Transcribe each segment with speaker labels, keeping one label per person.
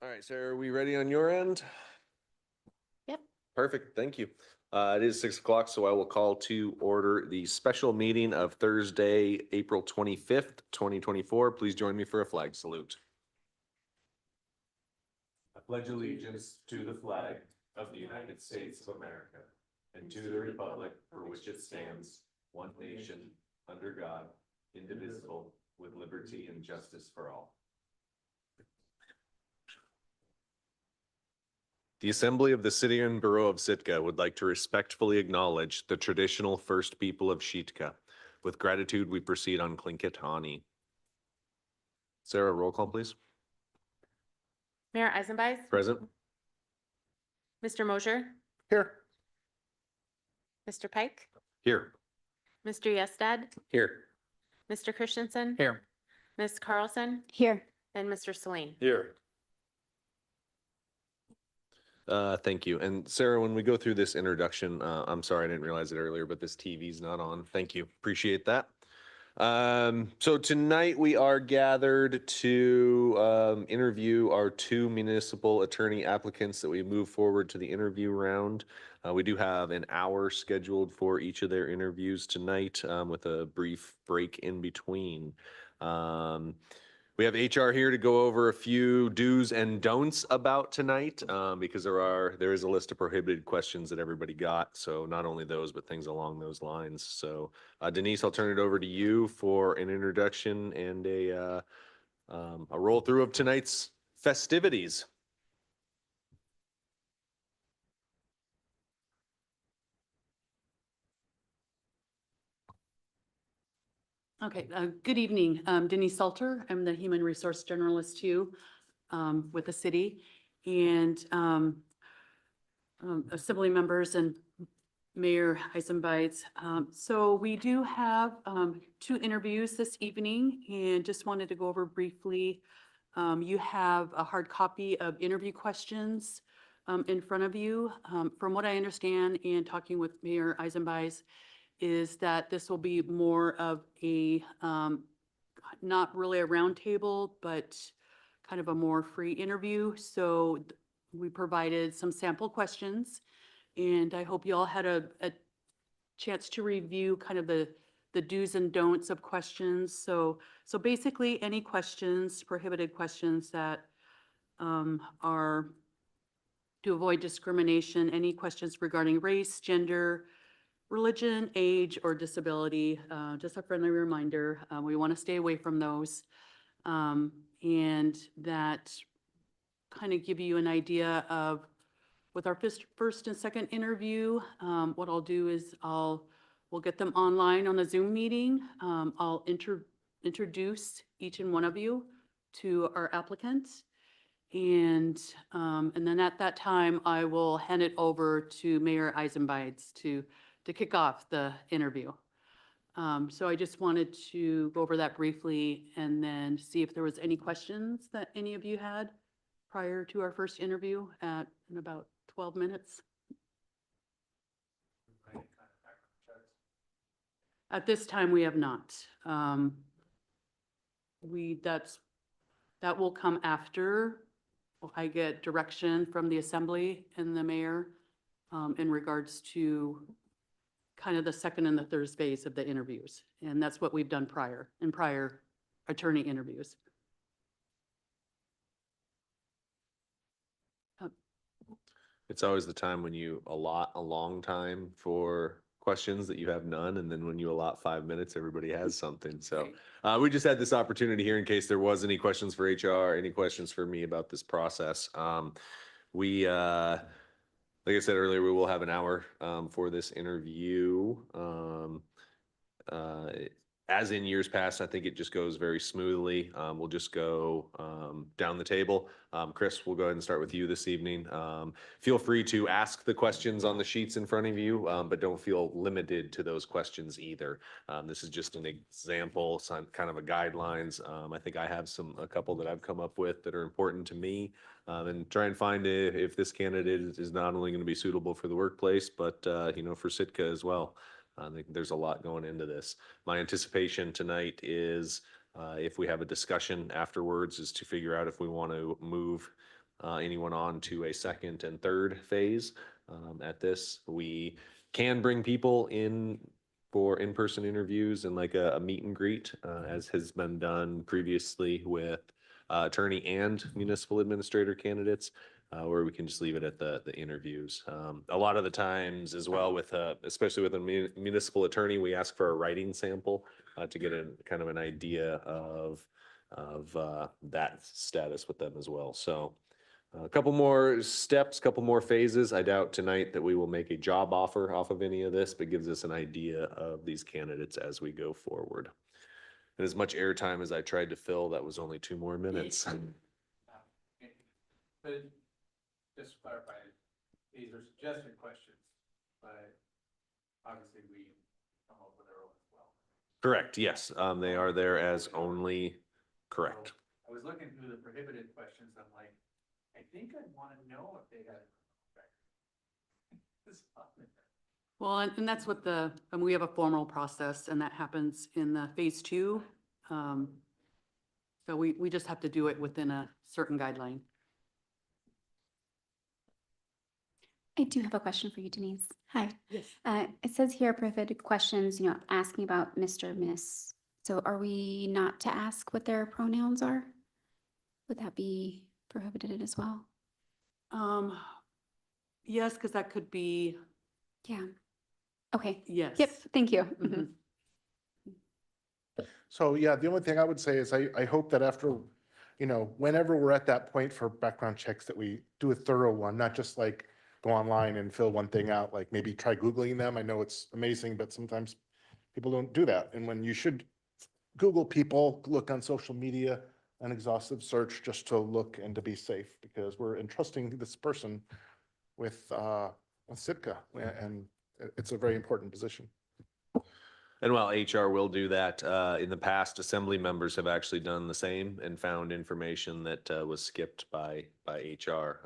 Speaker 1: All right, Sarah, are we ready on your end?
Speaker 2: Yep.
Speaker 1: Perfect, thank you. It is 6 o'clock, so I will call to order the special meeting of Thursday, April 25th, 2024. Please join me for a flag salute. I pledge allegiance to the flag of the United States of America and to the republic for which it stands, one nation, under God, indivisible, with liberty and justice for all. The Assembly of the City and Borough of Sitka would like to respectfully acknowledge the traditional First People of Sitka. With gratitude, we proceed on Tlingit Ani. Sarah, roll call, please.
Speaker 2: Mayor Eisenbeis,
Speaker 1: Present.
Speaker 2: Mr. Mosher,
Speaker 1: Here.
Speaker 2: Mr. Pike,
Speaker 1: Here.
Speaker 2: Mr. Yestad,
Speaker 1: Here.
Speaker 2: Mr. Christensen,
Speaker 3: Here.
Speaker 2: Ms. Carlson,
Speaker 4: Here.
Speaker 2: and Mr. Celine.
Speaker 1: Here. Thank you. And Sarah, when we go through this introduction, I'm sorry, I didn't realize it earlier, but this TV's not on. Thank you. Appreciate that. So tonight we are gathered to interview our two municipal attorney applicants that we move forward to the interview round. We do have an hour scheduled for each of their interviews tonight, with a brief break in between. We have HR here to go over a few do's and don'ts about tonight, because there is a list of prohibited questions that everybody got. So not only those, but things along those lines. So Denise, I'll turn it over to you for an introduction and a roll through of tonight's festivities.
Speaker 4: Okay, good evening. Denise Salter. I'm the Human Resource Generalist too, with the city. And Assembly members and Mayor Eisenbeis. So we do have two interviews this evening and just wanted to go over briefly. You have a hard copy of interview questions in front of you. From what I understand and talking with Mayor Eisenbeis, is that this will be more of a, not really a roundtable, but kind of a more free interview. So we provided some sample questions, and I hope you all had a chance to review kind of the do's and don'ts of questions. So basically any questions, prohibited questions that are to avoid discrimination, any questions regarding race, gender, religion, age, or disability, just a friendly reminder, we want to stay away from those. And that kind of give you an idea of, with our first and second interview, what I'll do is we'll get them online on the Zoom meeting. I'll introduce each and one of you to our applicants. And then at that time, I will hand it over to Mayor Eisenbeis to kick off the interview. So I just wanted to go over that briefly and then see if there was any questions that any of you had prior to our first interview in about 12 minutes. At this time, we have not. That will come after I get direction from the Assembly and the Mayor in regards to kind of the second and the third phase of the interviews. And that's what we've done in prior attorney interviews.
Speaker 1: It's always the time when you allot a long time for questions that you have none, and then when you allot 5 minutes, everybody has something. So we just had this opportunity here in case there was any questions for HR, any questions for me about this process. Like I said earlier, we will have an hour for this interview. As in years past, I think it just goes very smoothly. We'll just go down the table. Chris, we'll go ahead and start with you this evening. Feel free to ask the questions on the sheets in front of you, but don't feel limited to those questions either. This is just an example, some kind of a guidelines. I think I have a couple that I've come up with that are important to me, and try and find if this candidate is not only going to be suitable for the workplace, but for Sitka as well. I think there's a lot going into this. My anticipation tonight is if we have a discussion afterwards is to figure out if we want to move anyone on to a second and third phase. At this, we can bring people in for in-person interviews and like a meet and greet, as has been done previously with attorney and municipal administrator candidates, where we can just leave it at the interviews. A lot of the times as well with, especially with a municipal attorney, we ask for a writing sample to get a kind of an idea of that status with them as well. So a couple more steps, couple more phases. I doubt tonight that we will make a job offer off of any of this, but gives us an idea of these candidates as we go forward. And as much airtime as I tried to fill, that was only 2 more minutes.
Speaker 3: But just to clarify, these are suggested questions, but obviously we come up with our own as well.
Speaker 1: Correct, yes. They are there as only, correct.
Speaker 3: So I was looking through the prohibited questions, I'm like, I think I'd want to know if they had a record.
Speaker 4: Well, and that's what we have a formal process and that happens in the phase 2. So we just have to do it within a certain guideline.
Speaker 5: I do have a question for you, Denise. Hi.
Speaker 4: Yes.
Speaker 5: It says here prohibited questions, asking about Mr., Miss. So are we not to ask what their pronouns are? Would that be prohibited as well?
Speaker 4: Yes, because that could be,
Speaker 5: Yeah. Okay.
Speaker 4: yes.
Speaker 5: Yep. Thank you.
Speaker 4: Mhm.
Speaker 6: So yeah, the only thing I would say is I hope that after, whenever we're at that point for background checks, that we do a thorough one, not just like go online and fill one thing out, like maybe try Googling them. I know it's amazing, but sometimes people don't do that. And when you should Google people, look on social media, an exhaustive search just to look and to be safe, because we're entrusting this person with Sitka, and it's a very important position.
Speaker 1: And while HR will do that, in the past, assembly members have actually done the same and found information that was skipped by HR.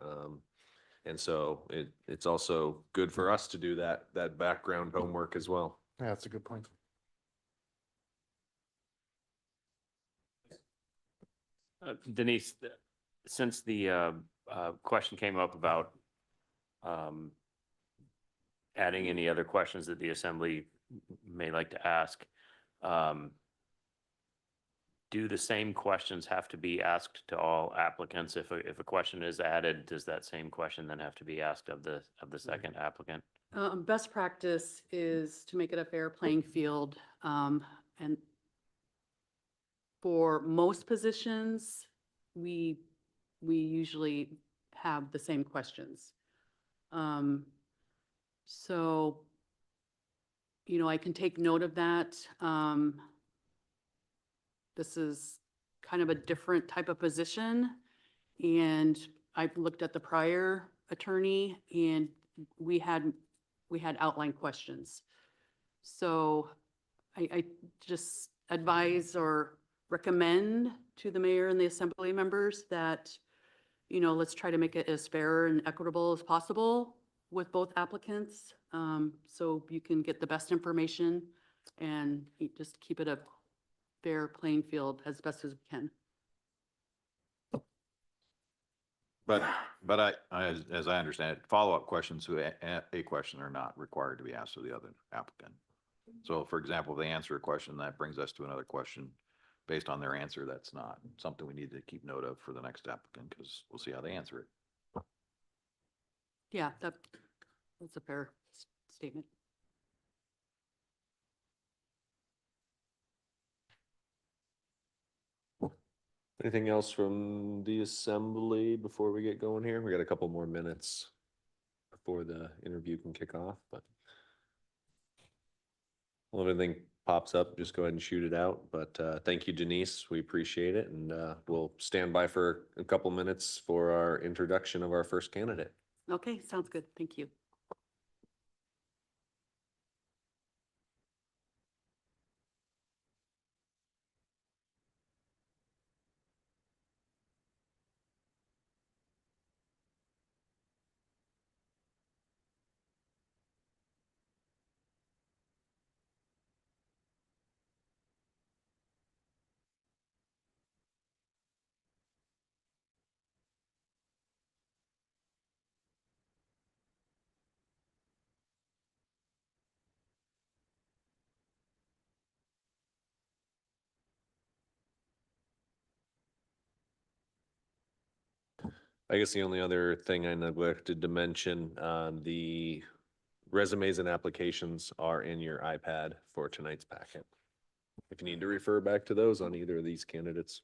Speaker 1: And so it's also good for us to do that background homework as well.
Speaker 6: Yeah, that's a good point.
Speaker 7: Denise, since the question came up about adding any other questions that the assembly may like to ask, do the same questions have to be asked to all applicants? If a question is added, does that same question then have to be asked of the second applicant?
Speaker 4: Best practice is to make it a fair playing field. And for most positions, we usually have the same questions. So, I can take note of that. This is kind of a different type of position. And I've looked at the prior attorney and we had outline questions. So I just advise or recommend to the mayor and the assembly members that, let's try to make it as fair and equitable as possible with both applicants. So you can get the best information and just keep it a fair playing field as best as we can.
Speaker 8: But as I understand it, follow-up questions to a question are not required to be asked of the other applicant. So for example, if they answer a question, that brings us to another question based on their answer. That's not something we need to keep note of for the next applicant, because we'll see how they answer it.
Speaker 4: Yeah, that's a fair statement.
Speaker 1: Anything else from the assembly before we get going here? We got a couple more minutes before the interview can kick off, but well, if anything pops up, just go ahead and shoot it out. But thank you, Denise. We appreciate it. And we'll stand by for a couple minutes for our introduction of our first candidate.
Speaker 4: Okay, sounds good. Thank you.
Speaker 1: I guess the only other thing I neglected to mention, the resumes and applications are in your iPad for tonight's packet. If you need to refer back to those on either of these candidates.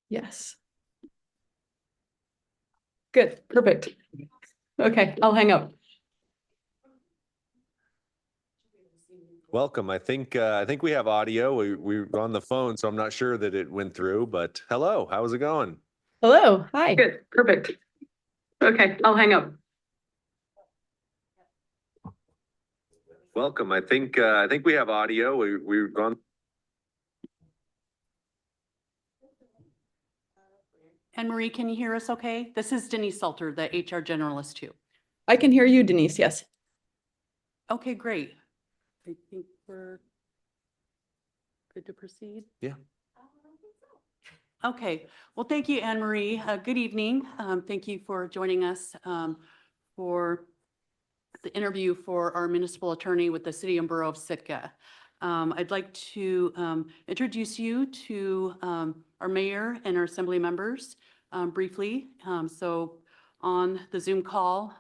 Speaker 4: Yes. Good, perfect. Okay, I'll hang up.
Speaker 1: Welcome. I think we have audio. We're on the phone, so I'm not sure that it went through, but hello, how's it going?
Speaker 4: Hello, hi. Good, perfect. Okay, I'll hang up.
Speaker 1: Welcome. I think we have audio. We're on.
Speaker 4: Anne Marie, can you hear us okay? This is Denise Salter, the HR generalist too.
Speaker 9: I can hear you, Denise, yes.
Speaker 4: Okay, great. I think we're good to proceed.
Speaker 1: Yeah.
Speaker 4: Okay, well, thank you, Anne Marie. Good evening. Thank you for joining us for the interview for our municipal attorney with the City and Borough of Sitka. I'd like to introduce you to our mayor and our assembly members briefly. So on the Zoom call,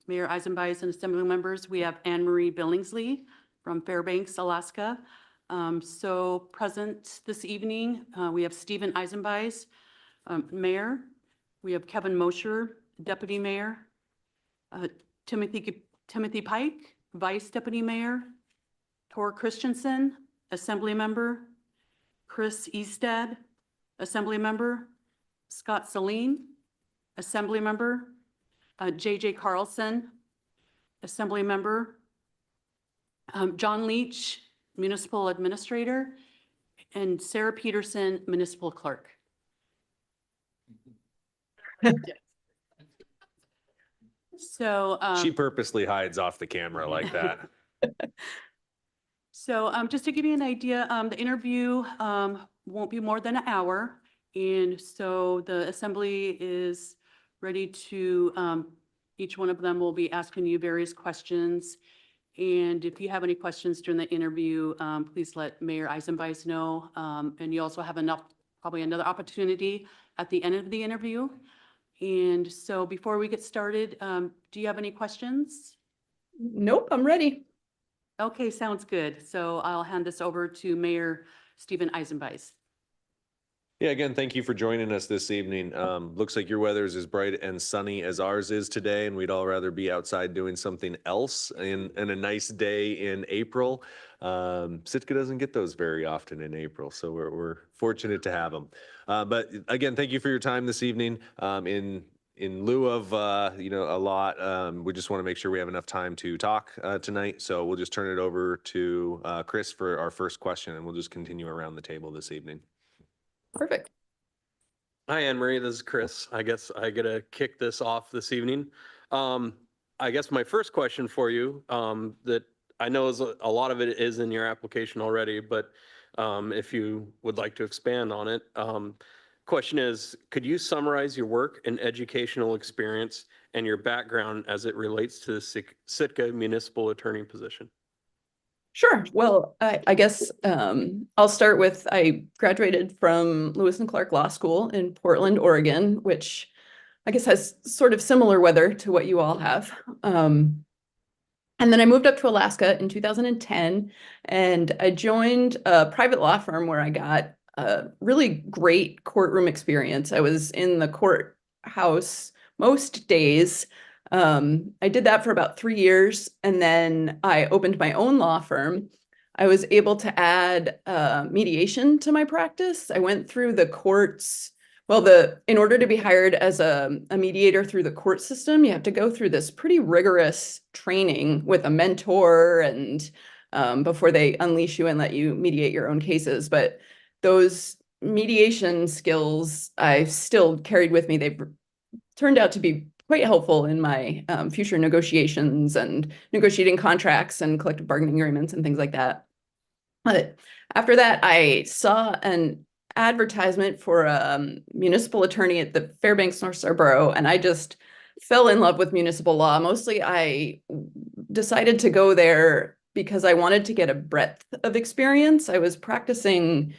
Speaker 4: Mayor Eisenbeis and assembly members, we have Anne Marie Billingsley from Fairbanks, Alaska. So present this evening, we have Stephen Eisenbeis, mayor. We have Kevin Mosher, deputy mayor. Timothy Pike, vice deputy mayor. Tor Christensen, assembly member. Chris Easted, assembly member. Scott Celine, Assembly Member, J.J. Carlson, Assembly Member, John Leach, Municipal Administrator, and Sarah Peterson, Municipal Clerk. So.
Speaker 1: She purposely hides off the camera like that.
Speaker 4: So just to give you an idea, the interview won't be more than an hour. And so the assembly is ready to, each one of them will be asking you various questions. And if you have any questions during the interview, please let Mayor Eisenbeis know. And you also have probably another opportunity at the end of the interview. And so before we get started, do you have any questions?
Speaker 9: Nope, I'm ready.
Speaker 4: Okay, sounds good. So I'll hand this over to Mayor Stephen Eisenbeis.
Speaker 1: Yeah, again, thank you for joining us this evening. Looks like your weather is as bright and sunny as ours is today, and we'd all rather be outside doing something else in a nice day in April. Sitka doesn't get those very often in April, so we're fortunate to have them. But again, thank you for your time this evening. In lieu of a lot, we just want to make sure we have enough time to talk tonight. So we'll just turn it over to Chris for our first question, and we'll just continue around the table this evening.
Speaker 9: Perfect.
Speaker 10: Hi, Anne Marie. This is Chris. I guess I get to kick this off this evening. I guess my first question for you, that I know is a lot of it is in your application already, but if you would like to expand on it, question is, could you summarize your work and educational experience and your background as it relates to the Sitka municipal attorney position?
Speaker 9: Sure. Well, I guess I'll start with, I graduated from Lewis and Clark Law School in Portland, Oregon, which I guess has sort of similar weather to what you all have. And then I moved up to Alaska in 2010, and I joined a private law firm where I got a really great courtroom experience. I was in the courthouse most days. I did that for about 3 years, and then I opened my own law firm. I was able to add mediation to my practice. I went through the courts. Well, in order to be hired as a mediator through the court system, you have to go through this pretty rigorous training with a mentor, and before they unleash you and let you mediate your own cases. But those mediation skills I still carried with me. They turned out to be quite helpful in my future negotiations and negotiating contracts and collective bargaining agreements and things like that. But after that, I saw an advertisement for a municipal attorney at the Fairbanks North Star Borough, and I just fell in love with municipal law. Mostly, I decided to go there because I wanted to get a breadth of experience. I was practicing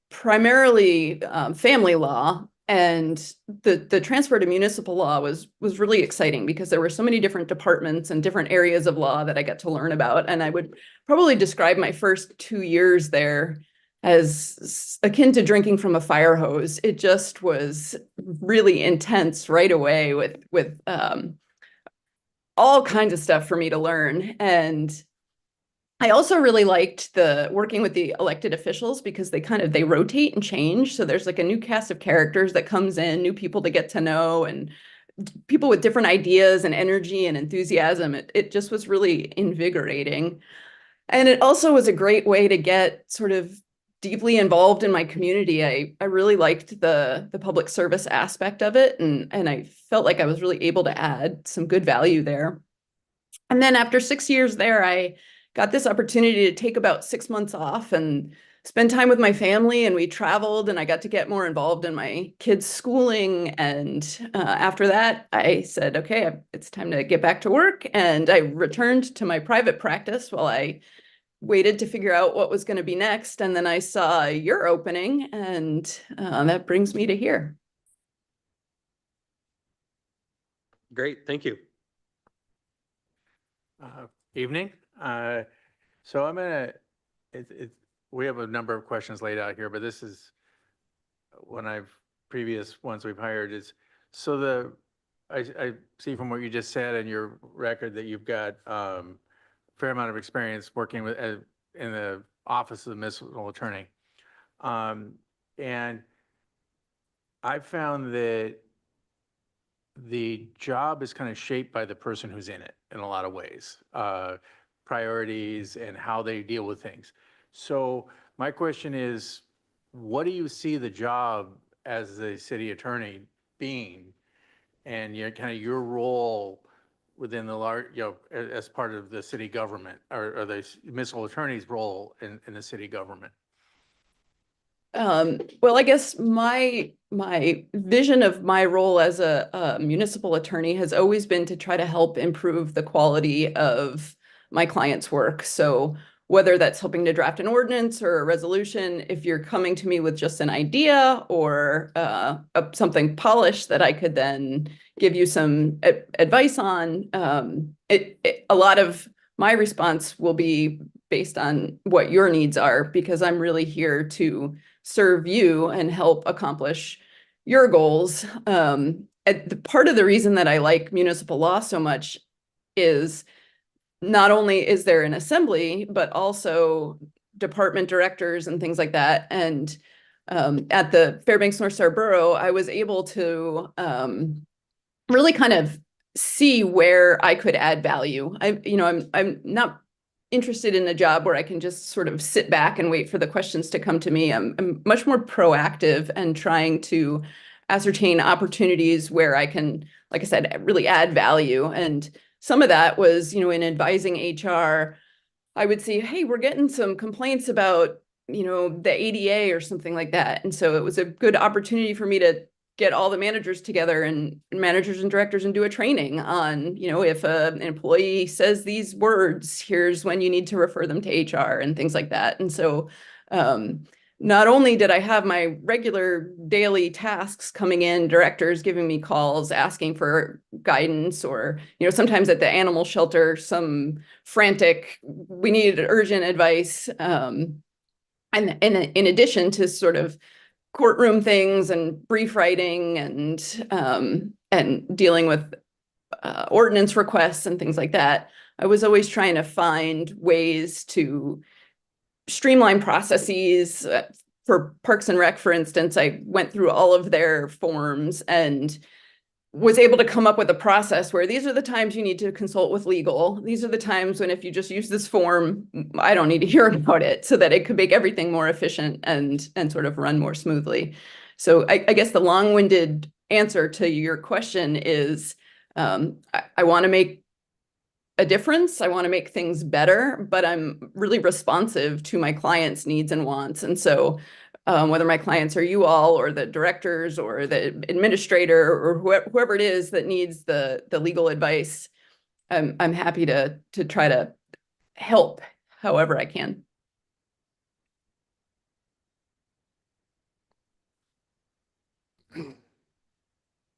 Speaker 9: primarily family law, and the transfer to municipal law was really exciting because there were so many different departments and different areas of law that I got to learn about. And I would probably describe my first 2 years there as akin to drinking from a fire hose. It just was really intense right away with all kinds of stuff for me to learn. And I also really liked working with the elected officials because they rotate and change. So there's like a new cast of characters that comes in, new people to get to know, and people with different ideas and energy and enthusiasm. It just was really invigorating. And it also was a great way to get sort of deeply involved in my community. I really liked the public service aspect of it, and I felt like I was really able to add some good value there. And then after 6 years there, I got this opportunity to take about 6 months off and spend time with my family, and we traveled, and I got to get more involved in my kids' schooling. And after that, I said, okay, it's time to get back to work. And I returned to my private practice while I waited to figure out what was going to be next. And then I saw your opening, and that brings me to here.
Speaker 10: Great, thank you.
Speaker 3: Evening. So I'm gonna, we have a number of questions laid out here, but this is previous ones we've hired is, so I see from what you just said in your record that you've got a fair amount of experience working with in the office of the municipal attorney. And I found that the job is kind of shaped by the person who's in it in a lot of ways, priorities and how they deal with things. So my question is, what do you see the job as the city attorney being? And your kind of your role within the large, as part of the city government or the municipal attorney's role in the city government?
Speaker 9: Well, I guess my vision of my role as a municipal attorney has always been to try to help improve the quality of my clients' work. So whether that's helping to draft an ordinance or a resolution, if you're coming to me with just an idea or something polished that I could then give you some advice on, a lot of my response will be based on what your needs are, because I'm really here to serve you and help accomplish your goals. Part of the reason that I like municipal law so much is not only is there an assembly, but also department directors and things like that. And at the Fairbanks North Star Borough, I was able to really kind of see where I could add value. I'm not interested in a job where I can just sort of sit back and wait for the questions to come to me. I'm much more proactive and trying to ascertain opportunities where I can, like I said, really add value. And some of that was, in advising HR, I would see, hey, we're getting some complaints about, the ADA or something like that. And so it was a good opportunity for me to get all the managers together and managers and directors and do a training on, if an employee says these words, here's when you need to refer them to HR and things like that. And so not only did I have my regular daily tasks coming in, directors giving me calls, asking for guidance, or, sometimes at the animal shelter, some frantic, we needed urgent advice. And in addition to sort of courtroom things and brief writing and dealing with ordinance requests and things like that, I was always trying to find ways to streamline processes. For Parks and Rec, for instance, I went through all of their forms and was able to come up with a process where these are the times you need to consult with legal. These are the times when if you just use this form, I don't need to hear about it, so that it could make everything more efficient and sort of run more smoothly. So I guess the long-winded answer to your question is I want to make a difference. I want to make things better, but I'm really responsive to my clients' needs and wants. And so whether my clients are you all or the directors or the administrator or whoever it is that needs the legal advice, I'm happy to try to help however I can.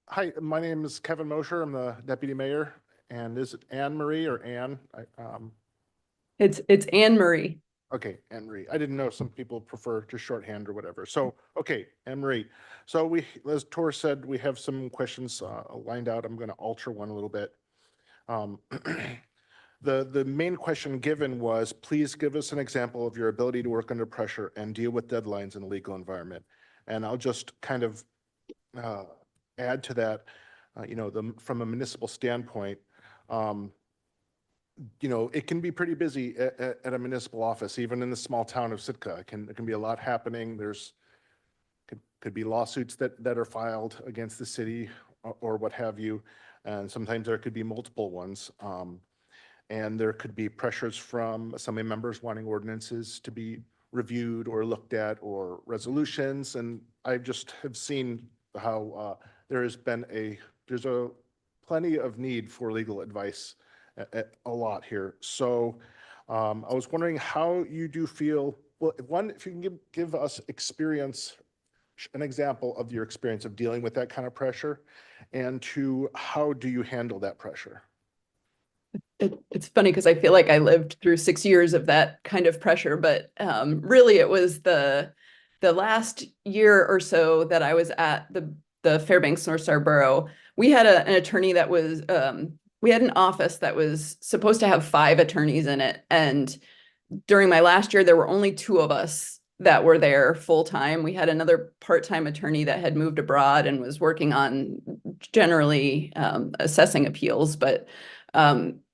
Speaker 6: Hi, my name is Kevin Mosher. I'm the deputy mayor. And is it Anne Marie or Anne?
Speaker 9: It's Anne Marie.
Speaker 6: Okay, Anne Marie. I didn't know, some people prefer just shorthand or whatever. So, okay, Anne Marie. So as Tor said, we have some questions lined out. I'm going to alter one a little bit. The main question given was, please give us an example of your ability to work under pressure and deal with deadlines in a legal environment. And I'll just kind of add to that, from a municipal standpoint, it can be pretty busy at a municipal office, even in the small town of Sitka. It can be a lot happening. Could be lawsuits that are filed against the city or what have you. And sometimes there could be multiple ones. And there could be pressures from assembly members wanting ordinances to be reviewed or looked at, or resolutions. And I just have seen how there's plenty of need for legal advice a lot here. So I was wondering how you do feel, well, one, if you can give us an example of your experience of dealing with that kind of pressure, and two, how do you handle that pressure?
Speaker 9: It's funny because I feel like I lived through 6 years of that kind of pressure, but really it was the last year or so that I was at the Fairbanks North Star Borough. We had an attorney that was, we had an office that was supposed to have 5 attorneys in it. And during my last year, there were only 2 of us that were there full-time. We had another part-time attorney that had moved abroad and was working on generally assessing appeals, but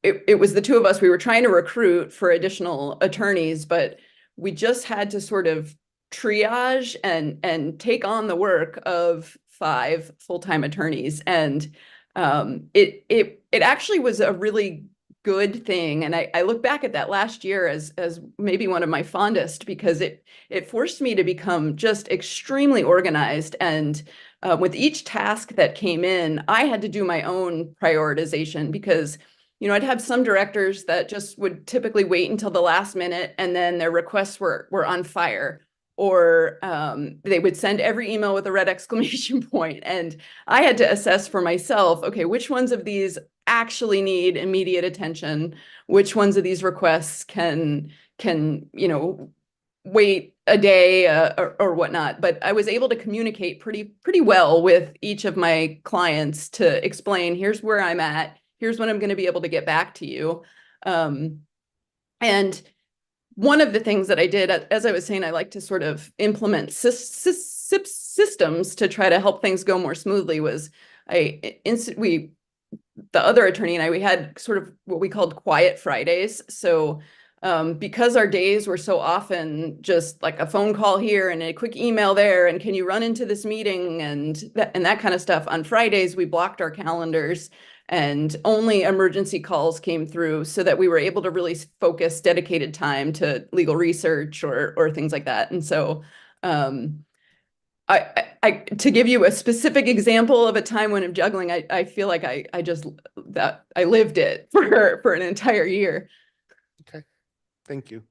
Speaker 9: it was the two of us. We were trying to recruit for additional attorneys, but we just had to sort of triage and take on the work of 5 full-time attorneys. And it actually was a really good thing. And I look back at that last year as maybe one of my fondest, because it forced me to become just extremely organized. And with each task that came in, I had to do my own prioritization, because I'd have some directors that just would typically wait until the last minute, and then their requests were on fire, or they would send every email with a red exclamation point. And I had to assess for myself, okay, which ones of these actually need immediate attention? Which ones of these requests can wait a day or whatnot? But I was able to communicate pretty well with each of my clients to explain, here's where I'm at. Here's when I'm going to be able to get back to you. And one of the things that I did, as I was saying, I like to sort of implement systems to try to help things go more smoothly. Was the other attorney and I, we had sort of what we called quiet Fridays. So because our days were so often just like a phone call here and a quick email there, and can you run into this meeting and that kind of stuff, on Fridays, we blocked our calendars and only emergency calls came through, so that we were able to really focus dedicated time to legal research or things like that. And so I to give you a specific example of a time when I'm juggling, I feel like I lived it for an entire year.
Speaker 6: Okay, thank you.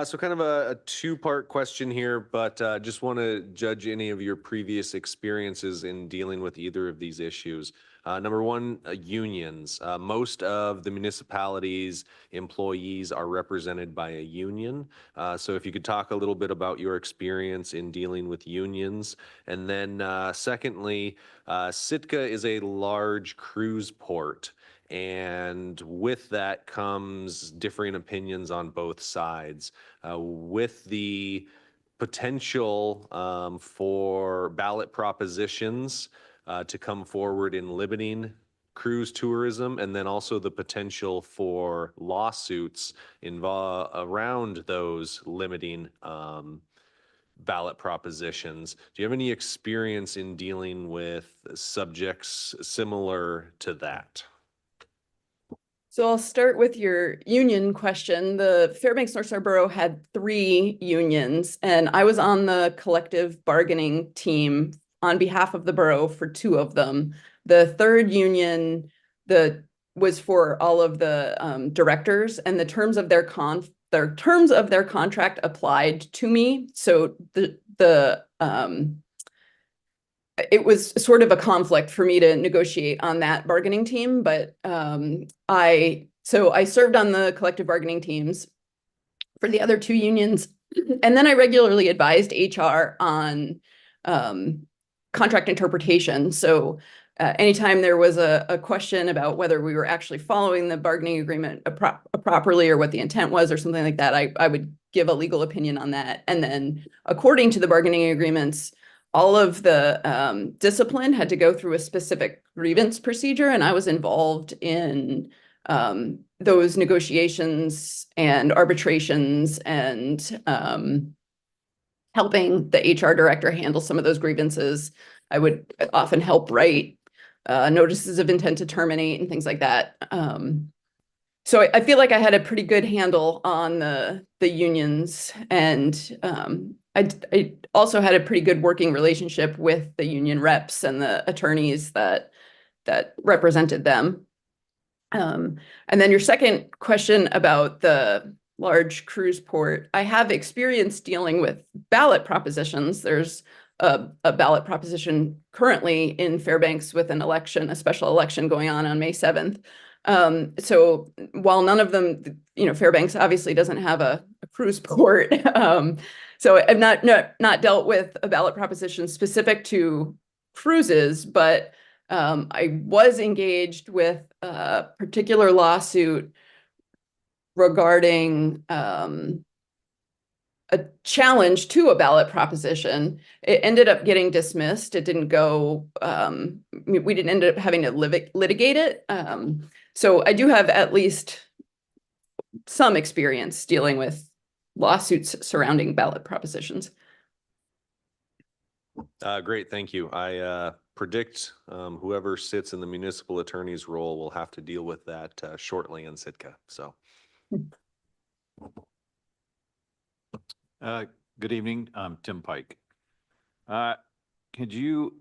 Speaker 1: So kind of a two-part question here, but just want to judge any of your previous experiences in dealing with either of these issues. Number one, unions. Most of the municipalities' employees are represented by a union. So if you could talk a little bit about your experience in dealing with unions. And then secondly, Sitka is a large cruise port. And with that comes differing opinions on both sides. With the potential for ballot propositions to come forward in limiting cruise tourism, and then also the potential for lawsuits around those limiting ballot propositions. Do you have any experience in dealing with subjects similar to that?
Speaker 9: So I'll start with your union question. The Fairbanks North Star Borough had 3 unions, and I was on the collective bargaining team on behalf of the borough for 2 of them. The 3rd union was for all of the directors, and the terms of their contract applied to me. So it was sort of a conflict for me to negotiate on that bargaining team, but I served on the collective bargaining teams for the other 2 unions, and then I regularly advised HR on contract interpretation. So anytime there was a question about whether we were actually following the bargaining agreement properly, or what the intent was or something like that, I would give a legal opinion on that. And then according to the bargaining agreements, all of the discipline had to go through a specific grievance procedure, and I was involved in those negotiations and arbitrations, and helping the HR director handle some of those grievances. I would often help write notices of intent to terminate and things like that. So I feel like I had a pretty good handle on the unions, and I also had a pretty good working relationship with the union reps and the attorneys that represented them. And then your second question about the large cruise port, I have experience dealing with ballot propositions. There's a ballot proposition currently in Fairbanks with an election, a special election going on May 7th. So while none of them, Fairbanks obviously doesn't have a cruise port. So I've not dealt with a ballot proposition specific to cruises, but I was engaged with a particular lawsuit regarding a challenge to a ballot proposition. It ended up getting dismissed. It didn't go, we didn't end up having to litigate it. So I do have at least some experience dealing with lawsuits surrounding ballot propositions.
Speaker 1: Great, thank you. I predict whoever sits in the municipal attorney's role will have to deal with that shortly in Sitka, so.
Speaker 8: Good evening, I'm Tim Pike. So you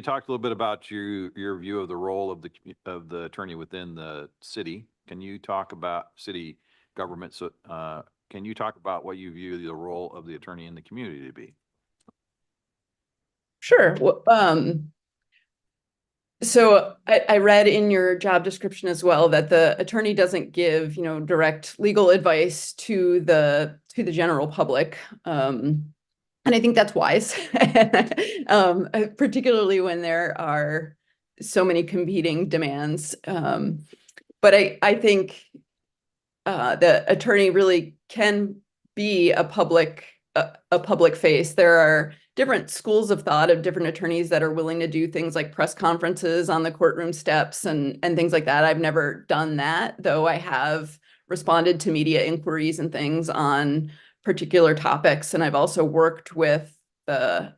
Speaker 8: talked a little bit about your view of the role of the attorney within the city. Can you talk about city government? So can you talk about what you view the role of the attorney in the community to be?
Speaker 9: Sure. Well, so I read in your job description as well that the attorney doesn't give, direct legal advice to the general public. And I think that's wise, particularly when there are so many competing demands. But I think the attorney really can be a public face. There are different schools of thought of different attorneys that are willing to do things like press conferences on the courtroom steps and things like that. I've never done that, though I have responded to media inquiries and things on particular topics. And I've also worked with the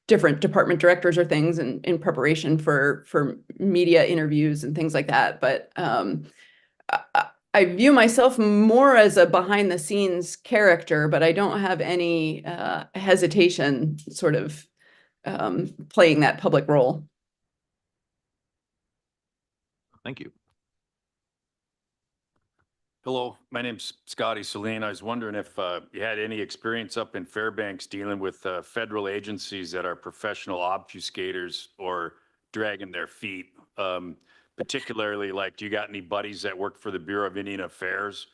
Speaker 9: different department directors or things in preparation for media interviews and things like that. But I view myself more as a behind the scenes character, but I don't have any hesitation sort of playing that public role.
Speaker 8: Thank you.
Speaker 11: Hello, my name's Scotty Celine. I was wondering if you had any experience up in Fairbanks dealing with federal agencies that are professional obfuscators or dragging their feet. Particularly, like, do you got any buddies that work for the Bureau of Indian Affairs?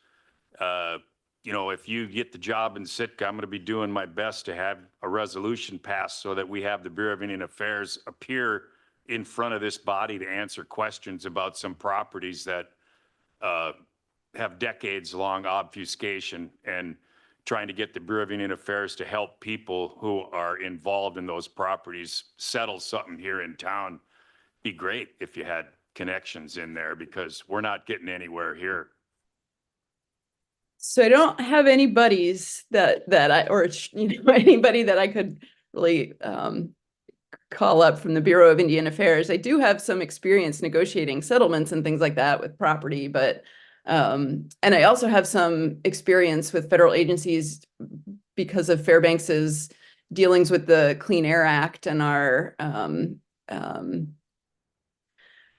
Speaker 11: If you get the job in Sitka, I'm going to be doing my best to have a resolution passed so that we have the Bureau of Indian Affairs appear in front of this body to answer questions about some properties that have decades-long obfuscation, and trying to get the Bureau of Indian Affairs to help people who are involved in those properties settle something here in town. Be great if you had connections in there, because we're not getting anywhere here.
Speaker 9: So I don't have any buddies that I, or anybody that I could really call up from the Bureau of Indian Affairs. I do have some experience negotiating settlements and things like that with property, but and I also have some experience with federal agencies because of Fairbanks's dealings with the Clean Air Act and our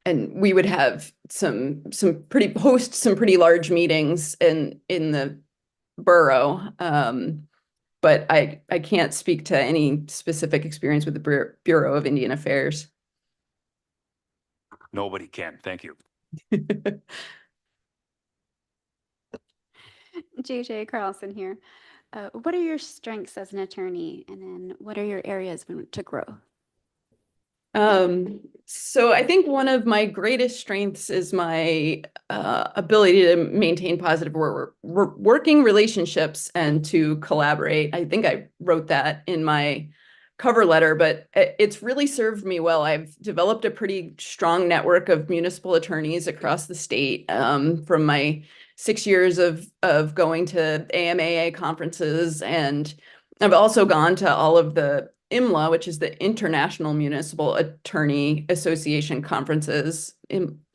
Speaker 9: and we would have some pretty large meetings in the borough. But I can't speak to any specific experience with the Bureau of Indian Affairs.
Speaker 11: Nobody can. Thank you.
Speaker 5: JJ Carlson here. What are your strengths as an attorney, and then what are your areas to grow?
Speaker 9: So I think one of my greatest strengths is my ability to maintain positive working relationships and to collaborate. I think I wrote that in my cover letter, but it's really served me well. I've developed a pretty strong network of municipal attorneys across the state from my 6 years of going to AMAA conferences, and I've also gone to all of the IMLA, which is the International Municipal Attorney Association conferences,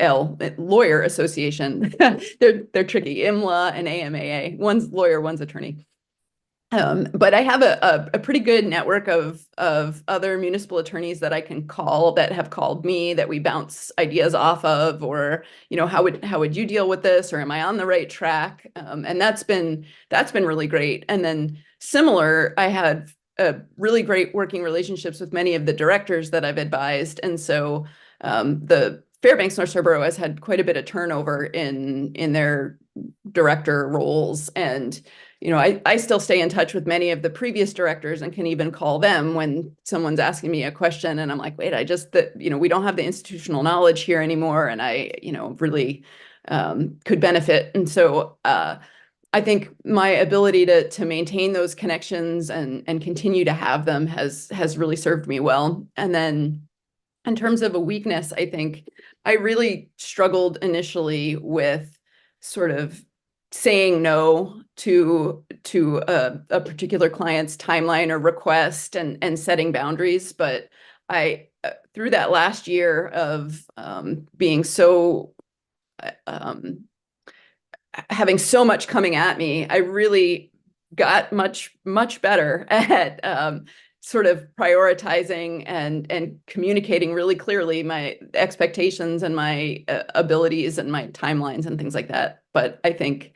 Speaker 9: Lawyer Association. They're tricky. IMLA and AMAA. One's lawyer, one's attorney. But I have a pretty good network of other municipal attorneys that I can call, that have called me, that we bounce ideas off of, or how would you deal with this, or am I on the right track? And that's been really great. And then similar, I had really great working relationships with many of the directors that I've advised, and so the Fairbanks North Shore Borough has had quite a bit of turnover in their director roles, and I still stay in touch with many of the previous directors and can even call them when someone's asking me a question and I'm like, wait, we don't have the institutional knowledge here anymore, and I really could benefit. And so I think my ability to maintain those connections and continue to have them has really served me well. And then in terms of a weakness, I think I really struggled initially with sort of saying no to a particular client's timeline or request and setting boundaries. But I through that last year of being so having so much coming at me, I really got much better at sort of prioritizing and communicating really clearly my expectations and my abilities and my timelines and things like that. But I think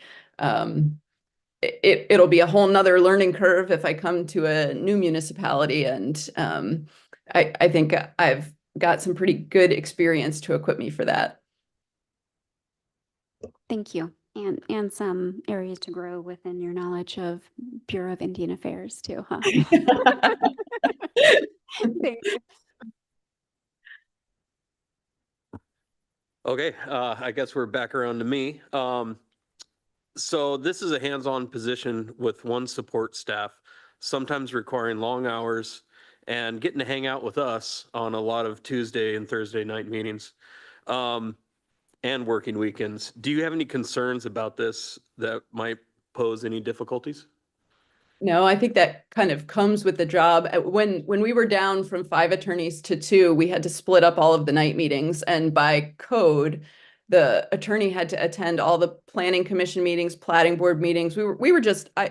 Speaker 9: it'll be a whole nother learning curve if I come to a new municipality. And I think I've got some pretty good experience to equip me for that.
Speaker 5: Thank you. And some areas to grow within your knowledge of Bureau of Indian Affairs too, huh? Thank you.
Speaker 10: Okay, I guess we're back around to me. So this is a hands-on position with one support staff, sometimes requiring long hours and getting to hang out with us on a lot of Tuesday and Thursday night meetings. And working weekends. Do you have any concerns about this that might pose any difficulties?
Speaker 9: No, I think that kind of comes with the job. When we were down from 5 attorneys to 2, we had to split up all of the night meetings. And by code, the attorney had to attend all the planning commission meetings, plating board meetings. We were just, I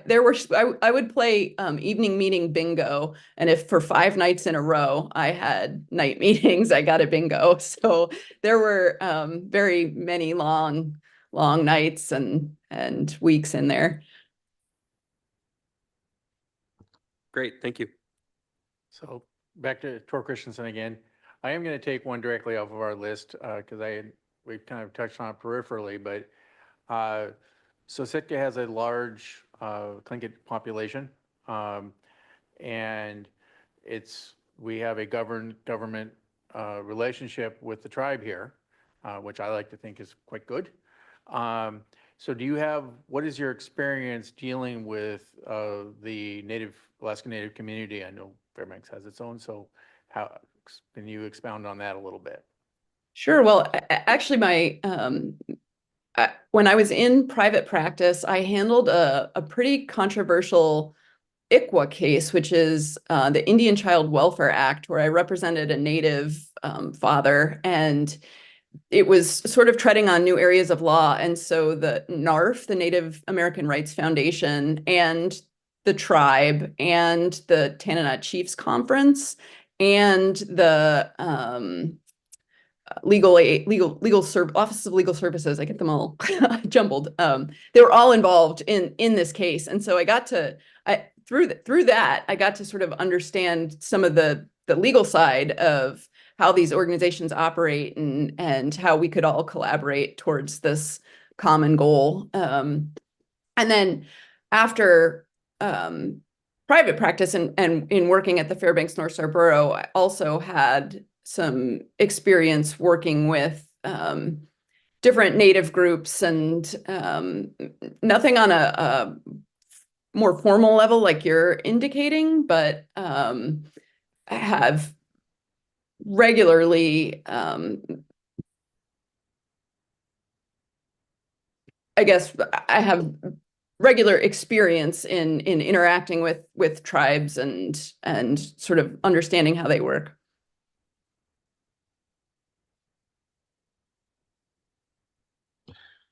Speaker 9: would play evening meeting bingo. And if for 5 nights in a row, I had night meetings, I got a bingo. So there were very many long nights and weeks in there.
Speaker 10: Great, thank you.
Speaker 3: So back to Tor Christensen again. I am going to take one directly off of our list because we've kind of touched on it peripherally, but so Sitka has a large Tlingit population, and we have a government relationship with the tribe here, which I like to think is quite good. So what is your experience dealing with the Alaska Native community? I know Fairbanks has its own, so can you expound on that a little bit?
Speaker 9: Sure. Well, actually, when I was in private practice, I handled a pretty controversial ICWA case, which is the Indian Child Welfare Act, where I represented a Native father, and it was sort of treading on new areas of law. And so the NARF, the Native American Rights Foundation, and the tribe, and the Tanana Chiefs Conference, and the Office of Legal Services, I get them all jumbled. They were all involved in this case. And so through that, I got to sort of understand some of the legal side of how these organizations operate and how we could all collaborate towards this common goal. And then after private practice and in working at the Fairbanks North Star Borough, I also had some experience working with different Native groups, and nothing on a more formal level like you're indicating, but I have regularly, I guess I have regular experience in interacting with tribes and sort of understanding how they work.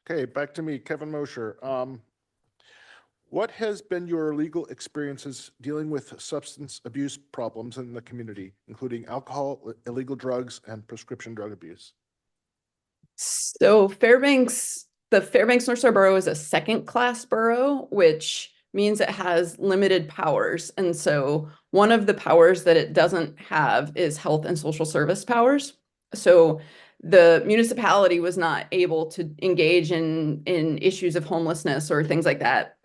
Speaker 6: Okay, back to me, Kevin Mosher. What has been your legal experiences dealing with substance abuse problems in the community, including alcohol, illegal drugs, and prescription drug abuse?
Speaker 9: So the Fairbanks North Star Borough is a second-class borough, which means it has limited powers. And so one of the powers that it doesn't have is health and social service powers. So the municipality was not able to engage in issues of homelessness or things like that.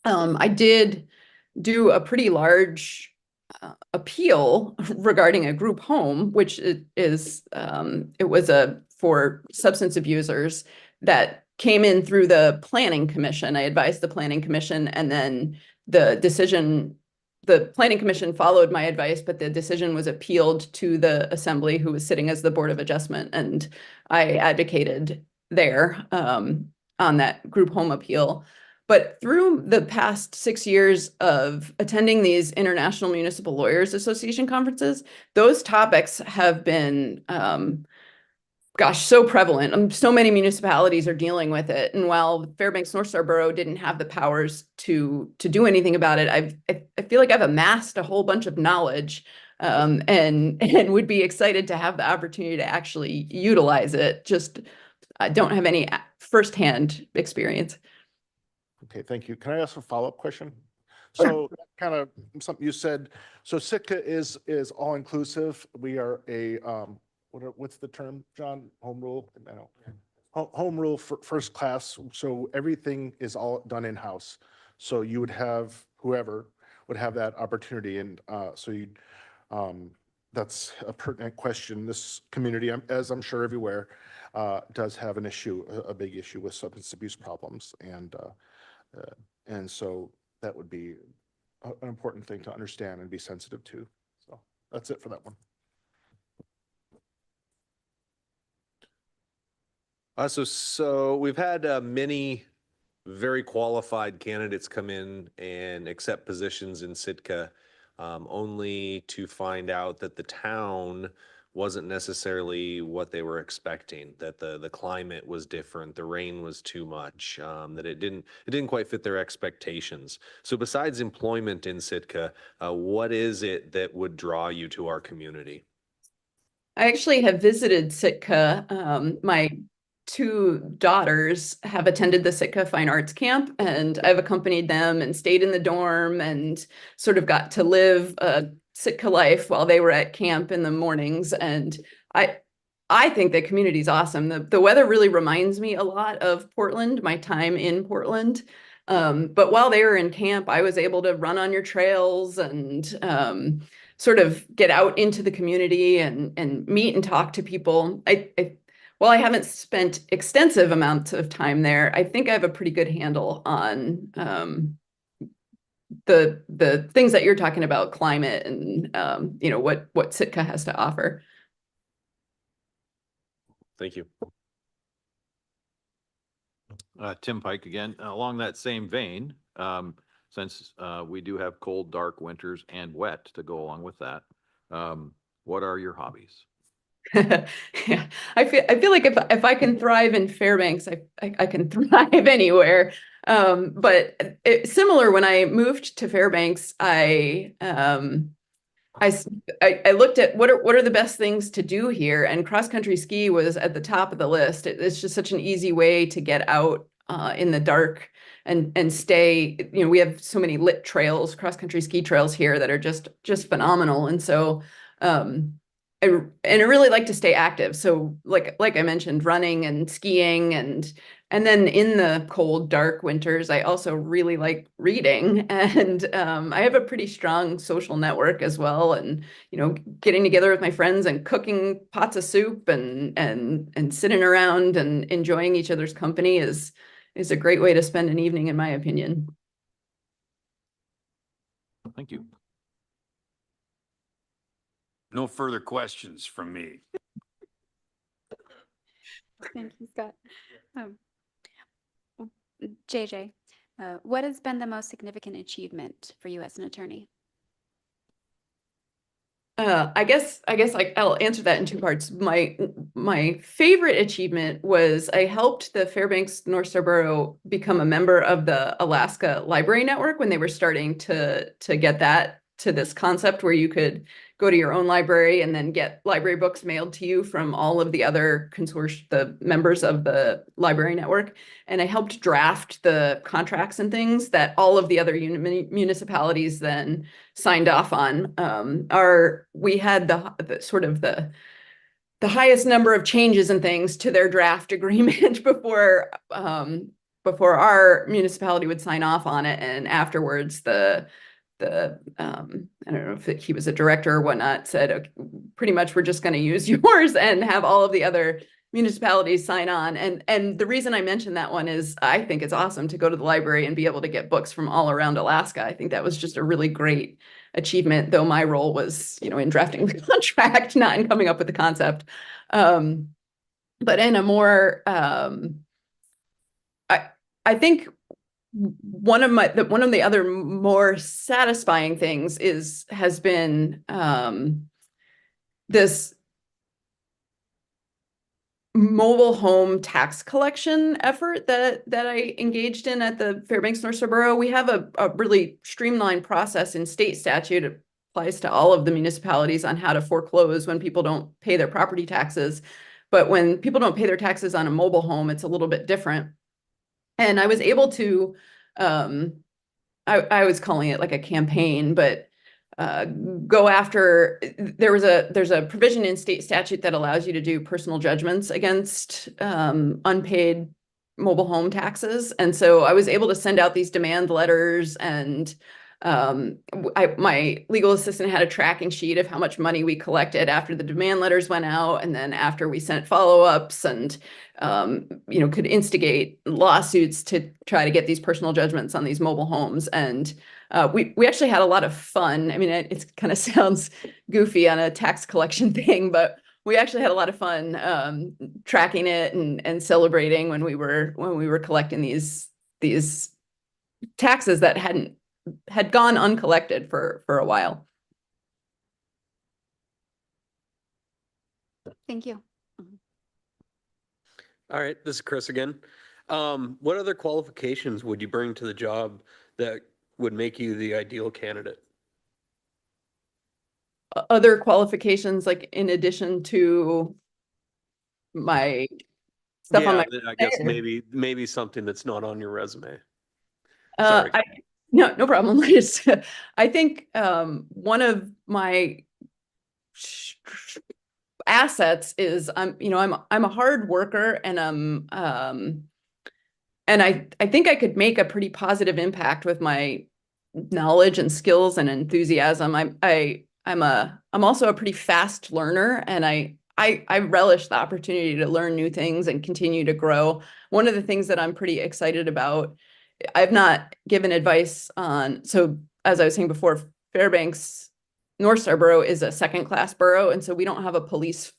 Speaker 9: I did do a pretty large appeal regarding a group home, which it was for substance abusers that came in through the planning commission. I advised the planning commission, and then the planning commission followed my advice, but the decision was appealed to the assembly, who was sitting as the Board of Adjustment, and I advocated there on that group home appeal. But through the past 6 years of attending these International Municipal Lawyers Association conferences, those topics have been, so prevalent. So many municipalities are dealing with it. And while Fairbanks North Star Borough didn't have the powers to do anything about it, I feel like I've amassed a whole bunch of knowledge, and would be excited to have the opportunity to actually utilize it. Just I don't have any firsthand experience.
Speaker 6: Okay, thank you. Can I ask a follow-up question?
Speaker 9: Sure.
Speaker 6: So kind of something you said, so Sitka is all-inclusive. We are a, what's the term, John? Home rule? I don't. Home rule for first class. So everything is all done in-house. So you would have, whoever would have that opportunity. And so you, that's a pertinent question. This community, as I'm sure everywhere, does have an issue, a big issue with substance abuse problems. And so that would be an important thing to understand and be sensitive to. So that's it for that one.
Speaker 1: So we've had many very qualified candidates come in and accept positions in Sitka, only to find out that the town wasn't necessarily what they were expecting, that the climate was different, the rain was too much, that it didn't quite fit their expectations. So besides employment in Sitka, what is it that would draw you to our community?
Speaker 9: I actually have visited Sitka. My 2 daughters have attended the Sitka Fine Arts Camp, and I've accompanied them and stayed in the dorm and sort of got to live a Sitka life while they were at camp in the mornings. And I think the community is awesome. The weather really reminds me a lot of Portland, my time in Portland. But while they were in camp, I was able to run on your trails and sort of get out into the community and meet and talk to people. While I haven't spent extensive amounts of time there, I think I have a pretty good handle on the things that you're talking about, climate and what Sitka has to offer.
Speaker 1: Thank you.
Speaker 8: Tim Pike again, along that same vein, since we do have cold, dark winters and wet to go along with that, what are your hobbies?
Speaker 9: Yeah, I feel like if I can thrive in Fairbanks, I can thrive anywhere. But similar, when I moved to Fairbanks, I looked at what are the best things to do here, and cross country ski was at the top of the list. It's just such an easy way to get out in the dark and stay. We have so many lit trails, cross country ski trails here that are just phenomenal, and so. I really like to stay active. So like I mentioned, running and skiing and then in the cold, dark winters, I also really like reading. And I have a pretty strong social network as well. And, getting together with my friends and cooking pots of soup and sitting around and enjoying each other's company is a great way to spend an evening, in my opinion.
Speaker 8: Thank you.
Speaker 11: No further questions from me.
Speaker 5: Thank you, Scott. JJ, what has been the most significant achievement for you as an attorney?
Speaker 9: I guess I'll answer that in 2 parts. My favorite achievement was I helped the Fairbanks North Star Borough become a member of the Alaska Library Network when they were starting to get that to this concept where you could go to your own library and then get library books mailed to you from all of the other the members of the library network. And I helped draft the contracts and things that all of the other municipalities then signed off on. We had the highest number of changes and things to their draft agreement before our municipality would sign off on it. And afterwards, I don't know if he was a director or whatnot, said, okay, pretty much we're just going to use yours and have all of the other municipalities sign on. And the reason I mentioned that one is I think it's awesome to go to the library and be able to get books from all around Alaska. I think that was just a really great achievement, though my role was, in drafting the contract, not in coming up with the concept. But in a more, I think one of the other more satisfying things has been this mobile home tax collection effort that I engaged in at the Fairbanks North Star Borough. We have a really streamlined process in state statute. It applies to all of the municipalities on how to foreclose when people don't pay their property taxes. But when people don't pay their taxes on a mobile home, it's a little bit different. And I was able to, I was calling it like a campaign, but go after, there's a provision in state statute that allows you to do personal judgments against unpaid mobile home taxes. And so I was able to send out these demand letters, and my legal assistant had a tracking sheet of how much money we collected after the demand letters went out, and then after we sent follow-ups, and could instigate lawsuits to try to get these personal judgments on these mobile homes. And we actually had a lot of fun. I mean, it kind of sounds goofy on a tax collection thing, but we actually had a lot of fun tracking it and celebrating when we were collecting these taxes that had gone uncollected for a while.
Speaker 5: Thank you.
Speaker 10: All right, this is Chris again. What other qualifications would you bring to the job that would make you the ideal candidate?
Speaker 9: Other qualifications, like in addition to my stuff on my.
Speaker 10: I guess maybe something that's not on your resume.
Speaker 9: Sorry. No problem. I think one of my assets is I'm a hard worker, and I think I could make a pretty positive impact with my knowledge and skills and enthusiasm. I'm also a pretty fast learner, and I relish the opportunity to learn new things and continue to grow. One of the things that I'm pretty excited about, I've not given advice on, so as I was saying before, Fairbanks North Star Borough is a second-class borough, and so we don't have a police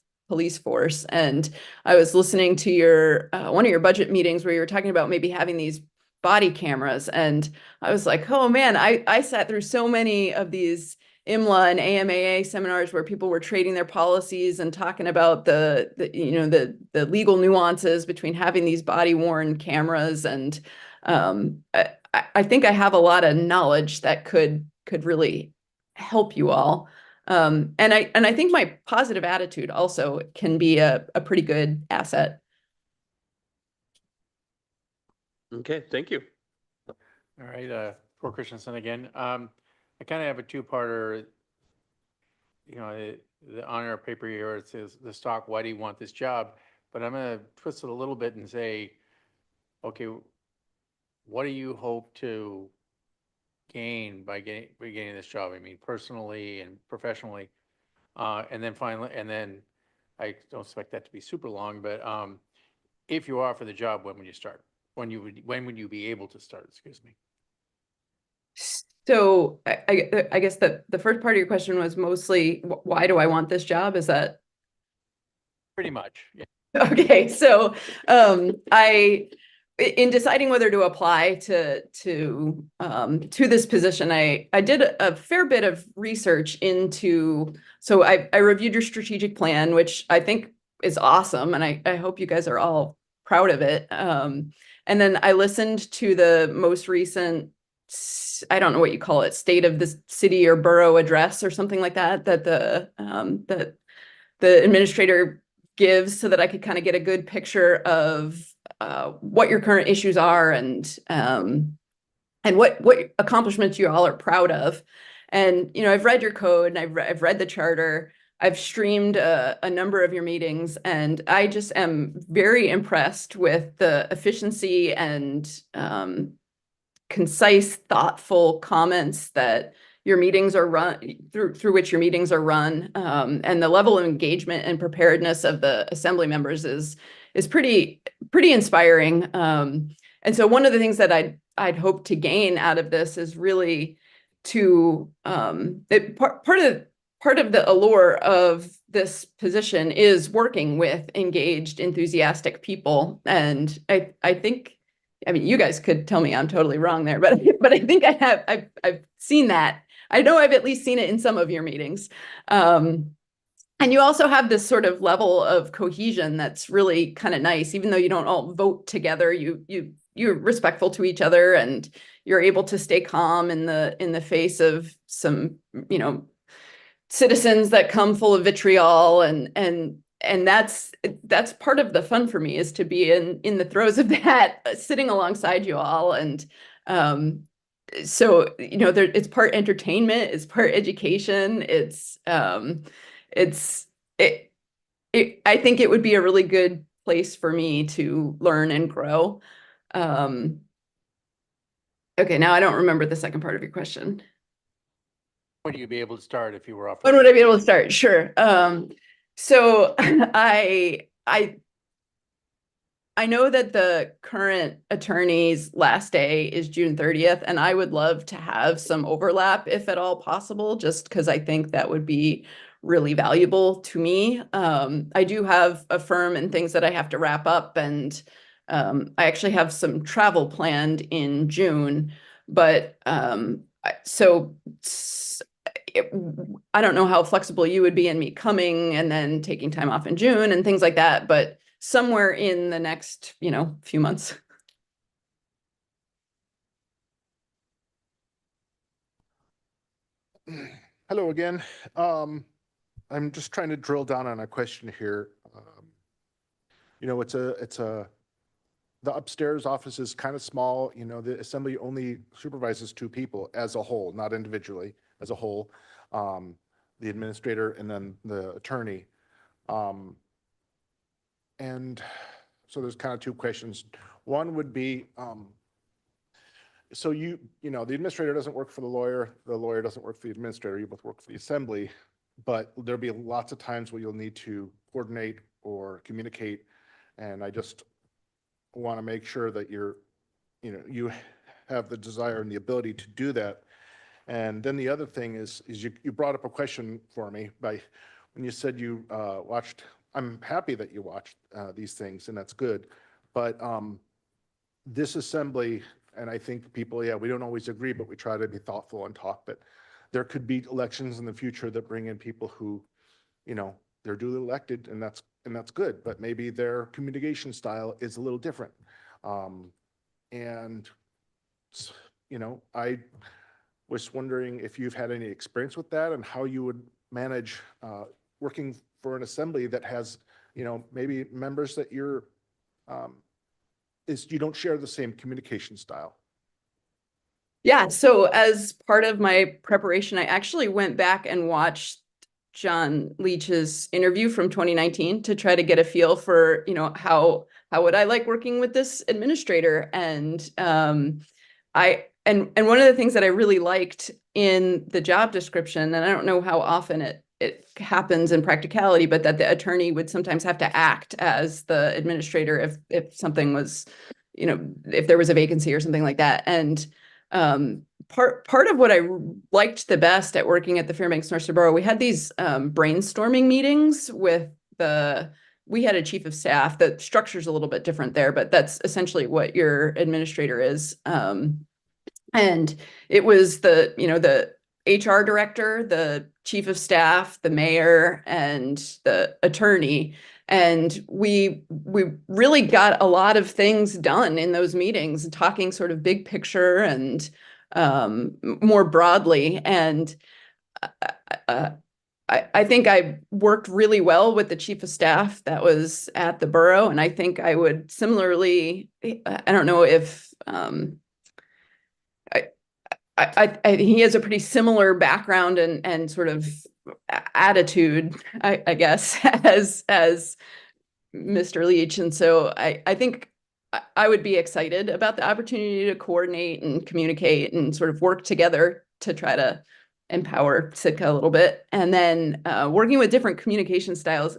Speaker 9: force. And I was listening to your one of your budget meetings where you were talking about maybe having these body cameras, and I was like, oh man, I sat through so many of these IMLA and AMAA seminars where people were trading their policies and talking about the legal nuances between having these body worn cameras. And I think I have a lot of knowledge that could really help you all. And I think my positive attitude also can be a pretty good asset.
Speaker 10: Okay, thank you.
Speaker 3: All right, Paul Christensen again. I kind of have a two-parter. On our paper here, it says the stock, why do you want this job? But I'm going to twist it a little bit and say, okay, what do you hope to gain by getting this job? I mean, personally and professionally. And then finally, I don't expect that to be super long, but if you are for the job, when would you start? When would you be able to start? Excuse me.
Speaker 9: So I guess the first part of your question was mostly, why do I want this job? Is that?
Speaker 3: Pretty much, yeah.
Speaker 9: Okay, so in deciding whether to apply to this position, I did a fair bit of research into, so I reviewed your strategic plan, which I think is awesome, and I hope you guys are all proud of it. And then I listened to the most recent, I don't know what you call it, state of the city or borough address or something like that, that the administrator gives, so that I could kind of get a good picture of what your current issues are and what accomplishments you all are proud of. And, I've read your code, and I've read the charter. I've streamed a number of your meetings, and I just am very impressed with the efficiency and concise, thoughtful comments that your meetings are run, through which your meetings are run. And the level of engagement and preparedness of the assembly members is pretty inspiring. And so one of the things that I'd hope to gain out of this is really to part of the allure of this position is working with engaged, enthusiastic people. And I think, I mean, you guys could tell me I'm totally wrong there, but I think I've seen that. I know I've at least seen it in some of your meetings. And you also have this sort of level of cohesion that's really kind of nice, even though you don't all vote together, you're respectful to each other, and you're able to stay calm in the face of some, citizens that come full of vitriol, and that's part of the fun for me, is to be in the throes of that, sitting alongside you all. And so it's part entertainment, it's part education, I think it would be a really good place for me to learn and grow. Okay, now I don't remember the second part of your question.
Speaker 3: When would you be able to start if you were offered?
Speaker 9: When would I be able to start? Sure. So I know that the current attorney's last day is June 30th, and I would love to have some overlap, if at all possible, just because I think that would be really valuable to me. I do have a firm and things that I have to wrap up, and I actually have some travel planned in June, but I don't know how flexible you would be in me coming and then taking time off in June and things like that, but somewhere in the next, few months.
Speaker 6: Hello again. I'm just trying to drill down on a question here. The upstairs office is kind of small. The assembly only supervises 2 people as a whole, not individually, as a whole. The administrator and then the attorney. And so there's kind of 2 questions. One would be, so the administrator doesn't work for the lawyer doesn't work for the administrator, you both work for the assembly, but there'll be lots of times where you'll need to coordinate or communicate. And I just want to make sure that you have the desire and the ability to do that. And then the other thing is you brought up a question for me when you said you watched. I'm happy that you watched these things, and that's good. But this assembly, and I think people, we don't always agree, but we try to be thoughtful and talk. But there could be elections in the future that bring in people who, they're duly elected, and that's good. But maybe their communication style is a little different. I was wondering if you've had any experience with that and how you would manage working for an assembly that has, maybe members that you don't share the same communication style.
Speaker 9: Yeah, so as part of my preparation, I actually went back and watched John Leach's interview from 2019 to try to get a feel for, how would I like working with this administrator? And and one of the things that I really liked in the job description, and I don't know how often it happens in practicality, but that the attorney would sometimes have to act as the administrator if something was, if there was a vacancy or something like that. And part of what I liked the best at working at the Fairbanks-Northstar Borough, we had these brainstorming meetings with we had a chief of staff. The structure's a little bit different there, but that's essentially what your administrator is. And it was the HR director, the chief of staff, the mayor, and the attorney. And we really got a lot of things done in those meetings, talking sort of big picture and more broadly. And I think I worked really well with the chief of staff that was at the borough. And I think I would similarly, I don't know if he has a pretty similar background and sort of attitude, I guess, as Mr. Leach. And so I think I would be excited about the opportunity to coordinate and communicate and sort of work together to try to empower Sitka a little bit. And then working with different communication styles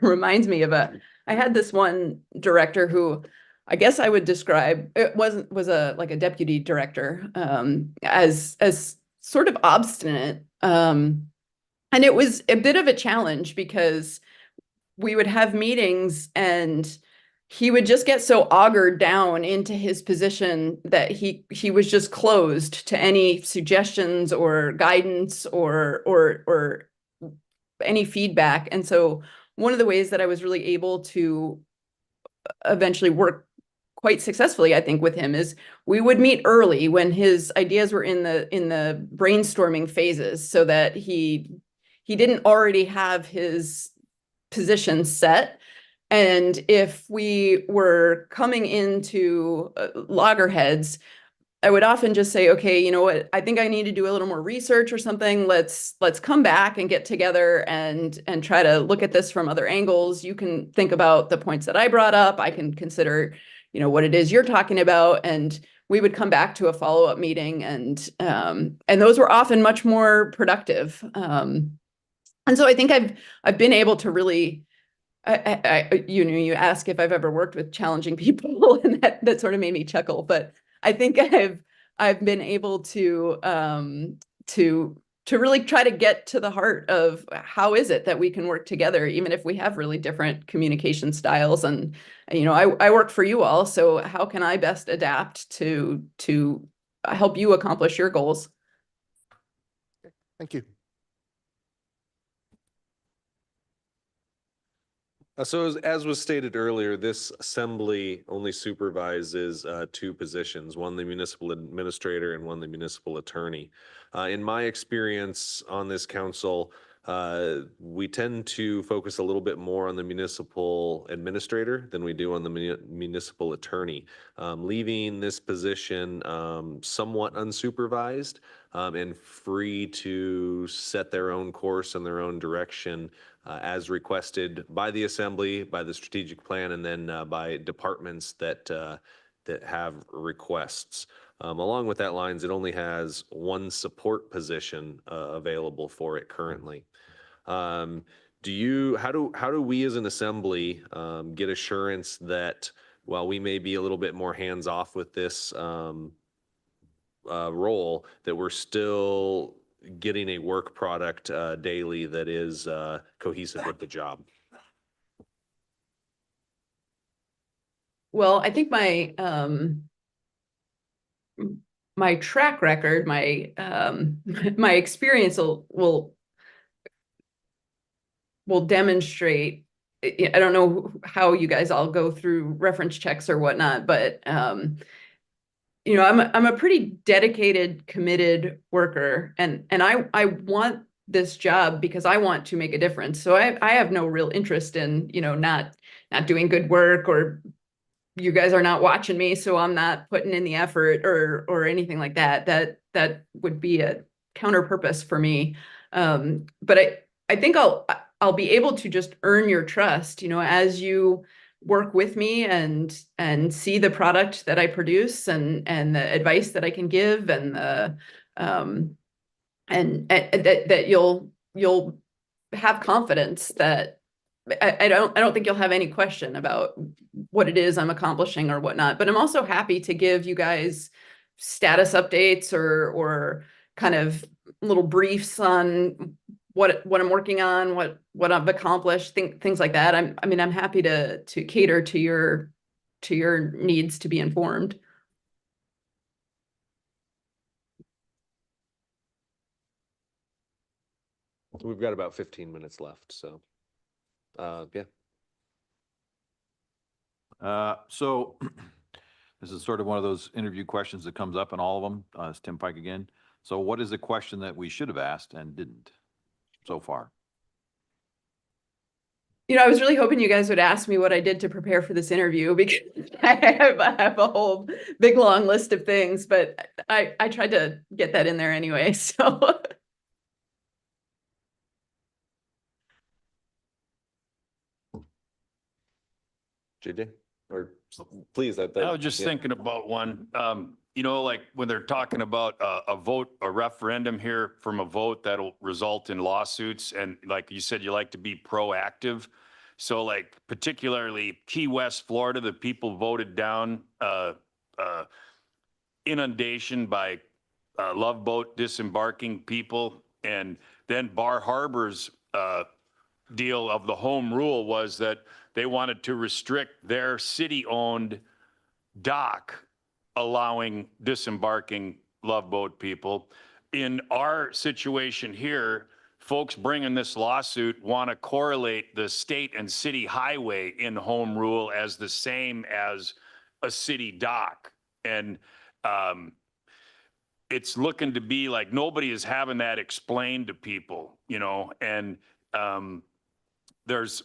Speaker 9: reminds me of I had this one director who I guess I would describe, it was like a deputy director, as sort of obstinate. And it was a bit of a challenge because we would have meetings and he would just get so augured down into his position that he was just closed to any suggestions or guidance or any feedback. And so one of the ways that I was really able to eventually work quite successfully, I think, with him is we would meet early when his ideas were in the brainstorming phases, so that he didn't already have his position set. And if we were coming into loggerheads, I would often just say, okay, you know what, I think I need to do a little more research or something. Let's come back and get together and try to look at this from other angles. You can think about the points that I brought up. I can consider, you know, what it is you're talking about. And we would come back to a follow-up meeting, and those were often much more productive. And so I think I've been able to really, you ask if I've ever worked with challenging people, and that sort of made me chuckle. But I think I've been able to really try to get to the heart of how is it that we can work together, even if we have really different communication styles. And you know, I work for you all, so how can I best adapt to help you accomplish your goals?
Speaker 6: Thank you.
Speaker 1: So as was stated earlier, this assembly only supervises two positions, one the municipal administrator and one the municipal attorney. In my experience on this council, we tend to focus a little bit more on the municipal administrator than we do on the municipal attorney, leaving this position somewhat unsupervised and free to set their own course and their own direction as requested by the assembly, by the strategic plan, and then by departments that have requests. Along with that lines, it only has one support position available for it currently. How do we as an assembly get assurance that while we may be a little bit more hands off with this role, that we're still getting a work product daily that is cohesive with the job?
Speaker 9: Well, I think my track record, my experience will demonstrate. I don't know how you guys all go through reference checks or whatnot, but you know, I'm a pretty dedicated, committed worker, and I want this job because I want to make a difference. So I have no real interest in, you know, not doing good work, or you guys are not watching me, so I'm not putting in the effort or anything like that. That would be a counter purpose for me. But I think I'll be able to just earn your trust, you know, as you work with me and see the product that I produce and the advice that I can give, and the that you'll have confidence that I don't think you'll have any question about what it is I'm accomplishing or whatnot. But I'm also happy to give you guys status updates or kind of little briefs on what I'm working on, what I've accomplished, things like that. I'm happy to cater to your needs to be informed.
Speaker 1: We've got about 15 minutes left, so yeah.
Speaker 8: So this is sort of one of those interview questions that comes up in all of them. It's Tim Pike again. So what is the question that we should have asked and didn't so far?
Speaker 9: You know, I was really hoping you guys would ask me what I did to prepare for this interview, because I have a whole big long list of things, but I tried to get that in there anyway. So
Speaker 1: JJ, or please,
Speaker 11: I was just thinking about one. you know, like when they're talking about a vote, a referendum here from a vote that'll result in lawsuits. And like you said, you like to be proactive. So like particularly Key West, Florida, the people voted down inundation by Love Boat disembarking people. And then Bar Harbor's deal of the home rule was that they wanted to restrict their city-owned dock, allowing disembarking Love Boat people. In our situation here, folks bringing this lawsuit want to correlate the state and city highway in home rule as the same as a city dock. And it's looking to be like nobody is having that explained to people, you know, and there's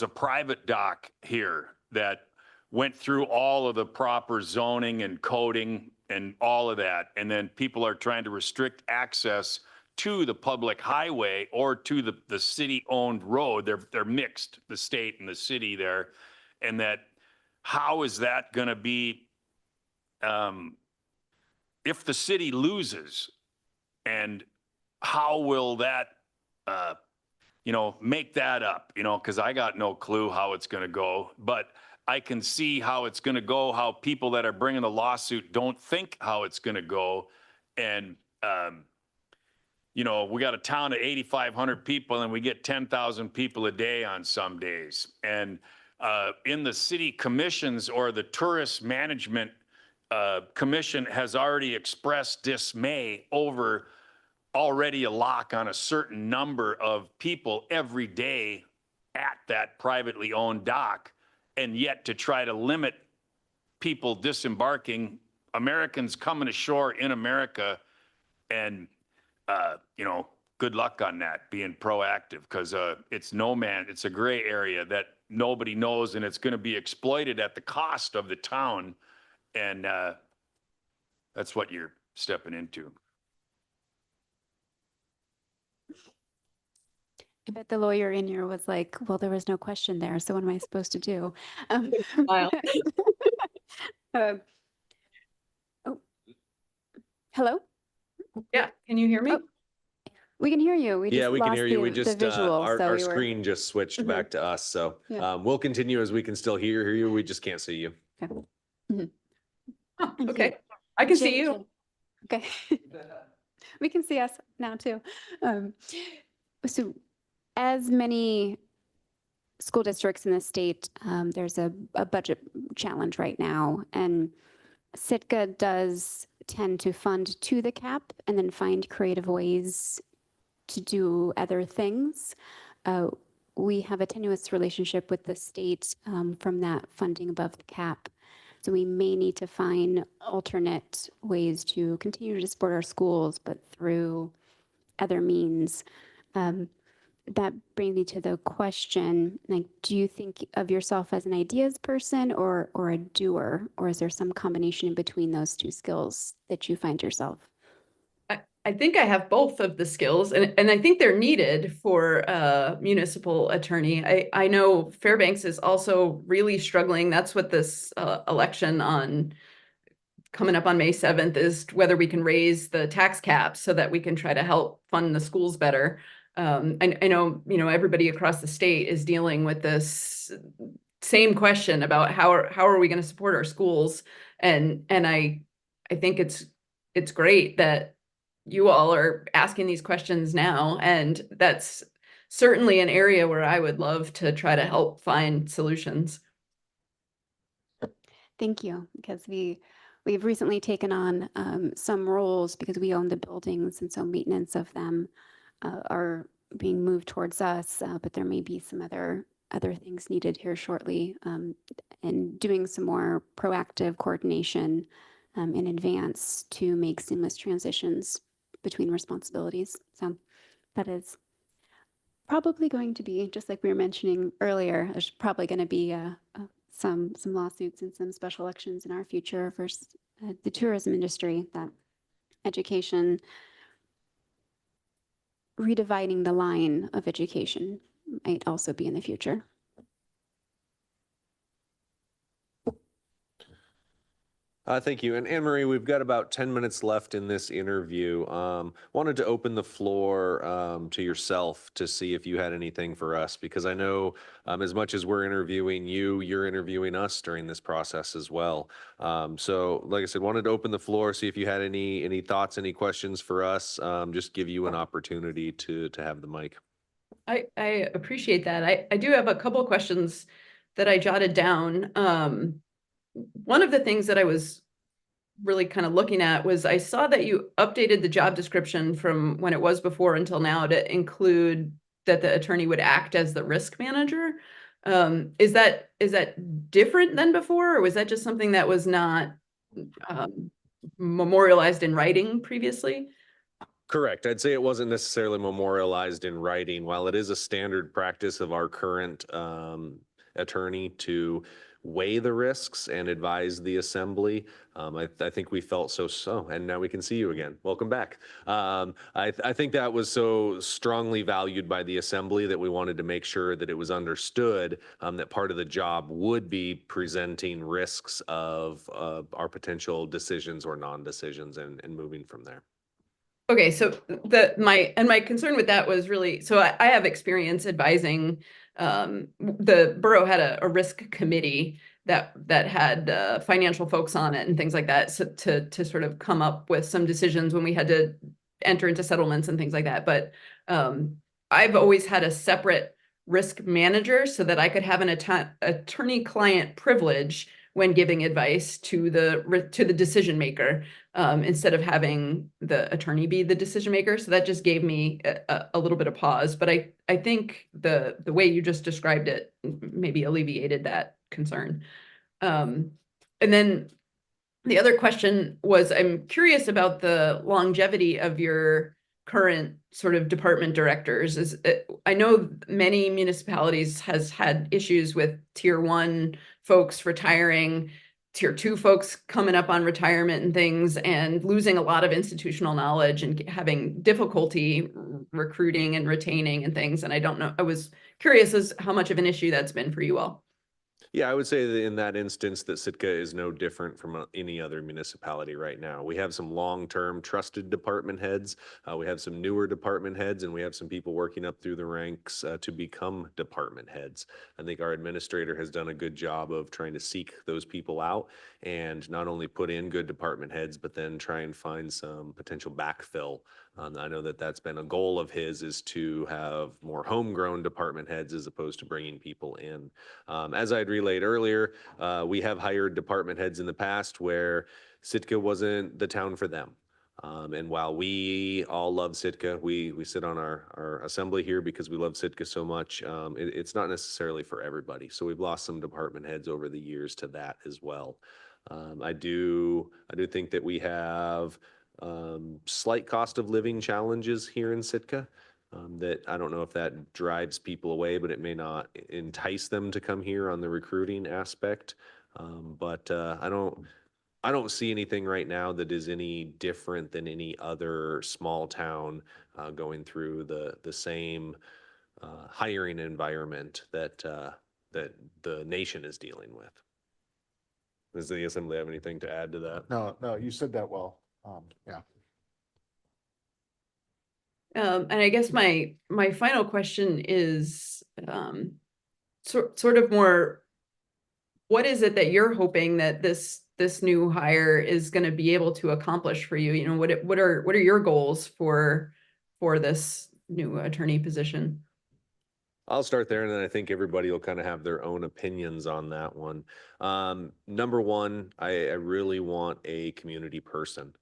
Speaker 11: a private dock here that went through all of the proper zoning and coding and all of that. And then people are trying to restrict access to the public highway or to the city-owned road. They're mixed, the state and the city there. And that, how is that going to be, if the city loses, and how will that, you know, make that up, you know, because I got no clue how it's going to go, but I can see how it's going to go, how people that are bringing the lawsuit don't think how it's going to go. And, you know, we got a town of 8,500 people and we get 10,000 people a day on some days. And in the city commissions or the tourist management commission has already expressed dismay over already a lock on a certain number of people every day at that privately owned dock. And yet to try to limit people disembarking, Americans coming ashore in America, and, you know, good luck on that, being proactive, because it's it's a gray area that nobody knows, and it's going to be exploited at the cost of the town. And that's what you're stepping into.
Speaker 5: I bet the lawyer in here was like, well, there was no question there, so what am I supposed to do?
Speaker 9: Smile.
Speaker 5: Oh, hello?
Speaker 9: Yeah, can you hear me?
Speaker 5: Oh, we can hear you. We
Speaker 1: Yeah,
Speaker 5: just
Speaker 1: we can
Speaker 5: lost
Speaker 1: hear you. We
Speaker 5: the
Speaker 1: just,
Speaker 5: visual,
Speaker 1: our
Speaker 5: so we were-
Speaker 1: screen just switched
Speaker 5: Mhm.
Speaker 1: back to us. So
Speaker 5: Yeah.
Speaker 1: we'll continue as we can still hear you. We just can't see you.
Speaker 9: Okay, I can see
Speaker 5: Jay-
Speaker 9: you.
Speaker 5: Jay. Okay. We can see us now too. So as many school districts in the state, there's a budget challenge right now, and Sitka does tend to fund to the cap and then find creative ways to do other things. We have a tenuous relationship with the state from that funding above the cap. So we may need to find alternate ways to continue to support our schools, but through other means. That brings me to the question, like, do you think of yourself as an ideas person or a doer? Or is there some combination in between those two skills that you find yourself?
Speaker 9: I think I have both of the skills, and I think they're needed for a municipal attorney. I know Fairbanks is also really struggling. That's what this election coming up on May 7th is, whether we can raise the tax cap so that we can try to help fund the schools better. I know, you know, everybody across the state is dealing with this same question about how are we going to support our schools, and I think it's great that you all are asking these questions now, and that's certainly an area where I would love to try to help find solutions.
Speaker 5: Thank you, because we've recently taken on some roles because we own the buildings, and so maintenance of them are being moved towards us, but there may be some other things needed here shortly, and doing some more proactive coordination in advance to make seamless transitions between responsibilities. So that is probably going to be, just like we were mentioning earlier, there's probably going to be some lawsuits and some special elections in our future versus the tourism industry, that education, redividing the line of education might also be in the future.
Speaker 1: Thank you. And Anne Marie, we've got about 10 minutes left in this interview. Wanted to open the floor to yourself to see if you had anything for us, because I know as much as we're interviewing you, you're interviewing us during this process as well. So like I said, wanted to open the floor, see if you had any thoughts, any questions for us, just give you an opportunity to have the mic.
Speaker 9: I appreciate that. I do have a couple of questions that I jotted down. One of the things that I was really kind of looking at was I saw that you updated the job description from when it was before until now to include that the attorney would act as the risk manager. Is that different than before, or was that just something that was not memorialized in writing previously?
Speaker 1: Correct. I'd say it wasn't necessarily memorialized in writing. While it is a standard practice of our current attorney to weigh the risks and advise the assembly, I think we felt so, and now we can see you again. Welcome back. I think that was so strongly valued by the assembly that we wanted to make sure that it was understood that part of the job would be presenting risks of our potential decisions or non-decisions and moving from there.
Speaker 9: Okay, so my concern with that was really, so I have experience advising, the borough had a risk committee that had financial folks on it and things like that, so to sort of come up with some decisions when we had to enter into settlements and things like that. But I've always had a separate risk manager so that I could have an attorney-client privilege when giving advice to the decision maker, instead of having the attorney be the decision maker. So that just gave me a little bit of pause. But I think the way you just described it maybe alleviated that concern. And then the other question was, I'm curious about the longevity of your current sort of department directors. I know many municipalities has had issues with tier 1 folks retiring, tier 2 folks coming up on retirement and things, and losing a lot of institutional knowledge and having difficulty recruiting and retaining and things. And I don't know, I was curious as how much of an issue that's been for you all.
Speaker 1: Yeah, I would say that in that instance that Sitka is no different from any other municipality right now. We have some long-term trusted department heads. We have some newer department heads, and we have some people working up through the ranks to become department heads. I think our administrator has done a good job of trying to seek those people out and not only put in good department heads, but then try and find some potential backfill. I know that that's been a goal of his, is to have more homegrown department heads as opposed to bringing people in. As I'd relayed earlier, we have hired department heads in the past where Sitka wasn't the town for them. And while we all love Sitka, we sit on our assembly here because we love Sitka so much, it's not necessarily for everybody. So we've lost some department heads over the years to that as well. I do think that we have slight cost of living challenges here in Sitka. That I don't know if that drives people away, but it may not entice them to come here on the recruiting aspect. But I don't see anything right now that is any different than any other small town going through the same hiring environment that the nation is dealing with. Does the assembly have anything to add to that?
Speaker 6: No, you said that well. Yeah.
Speaker 9: And I guess my final question is sort of more, what is it that you're hoping that this new hire is going to be able to accomplish for you? You know, what are your goals for this new attorney position?
Speaker 1: I'll start there, and then I think everybody will kind of have their own opinions on that one. Number one, I really want a community person.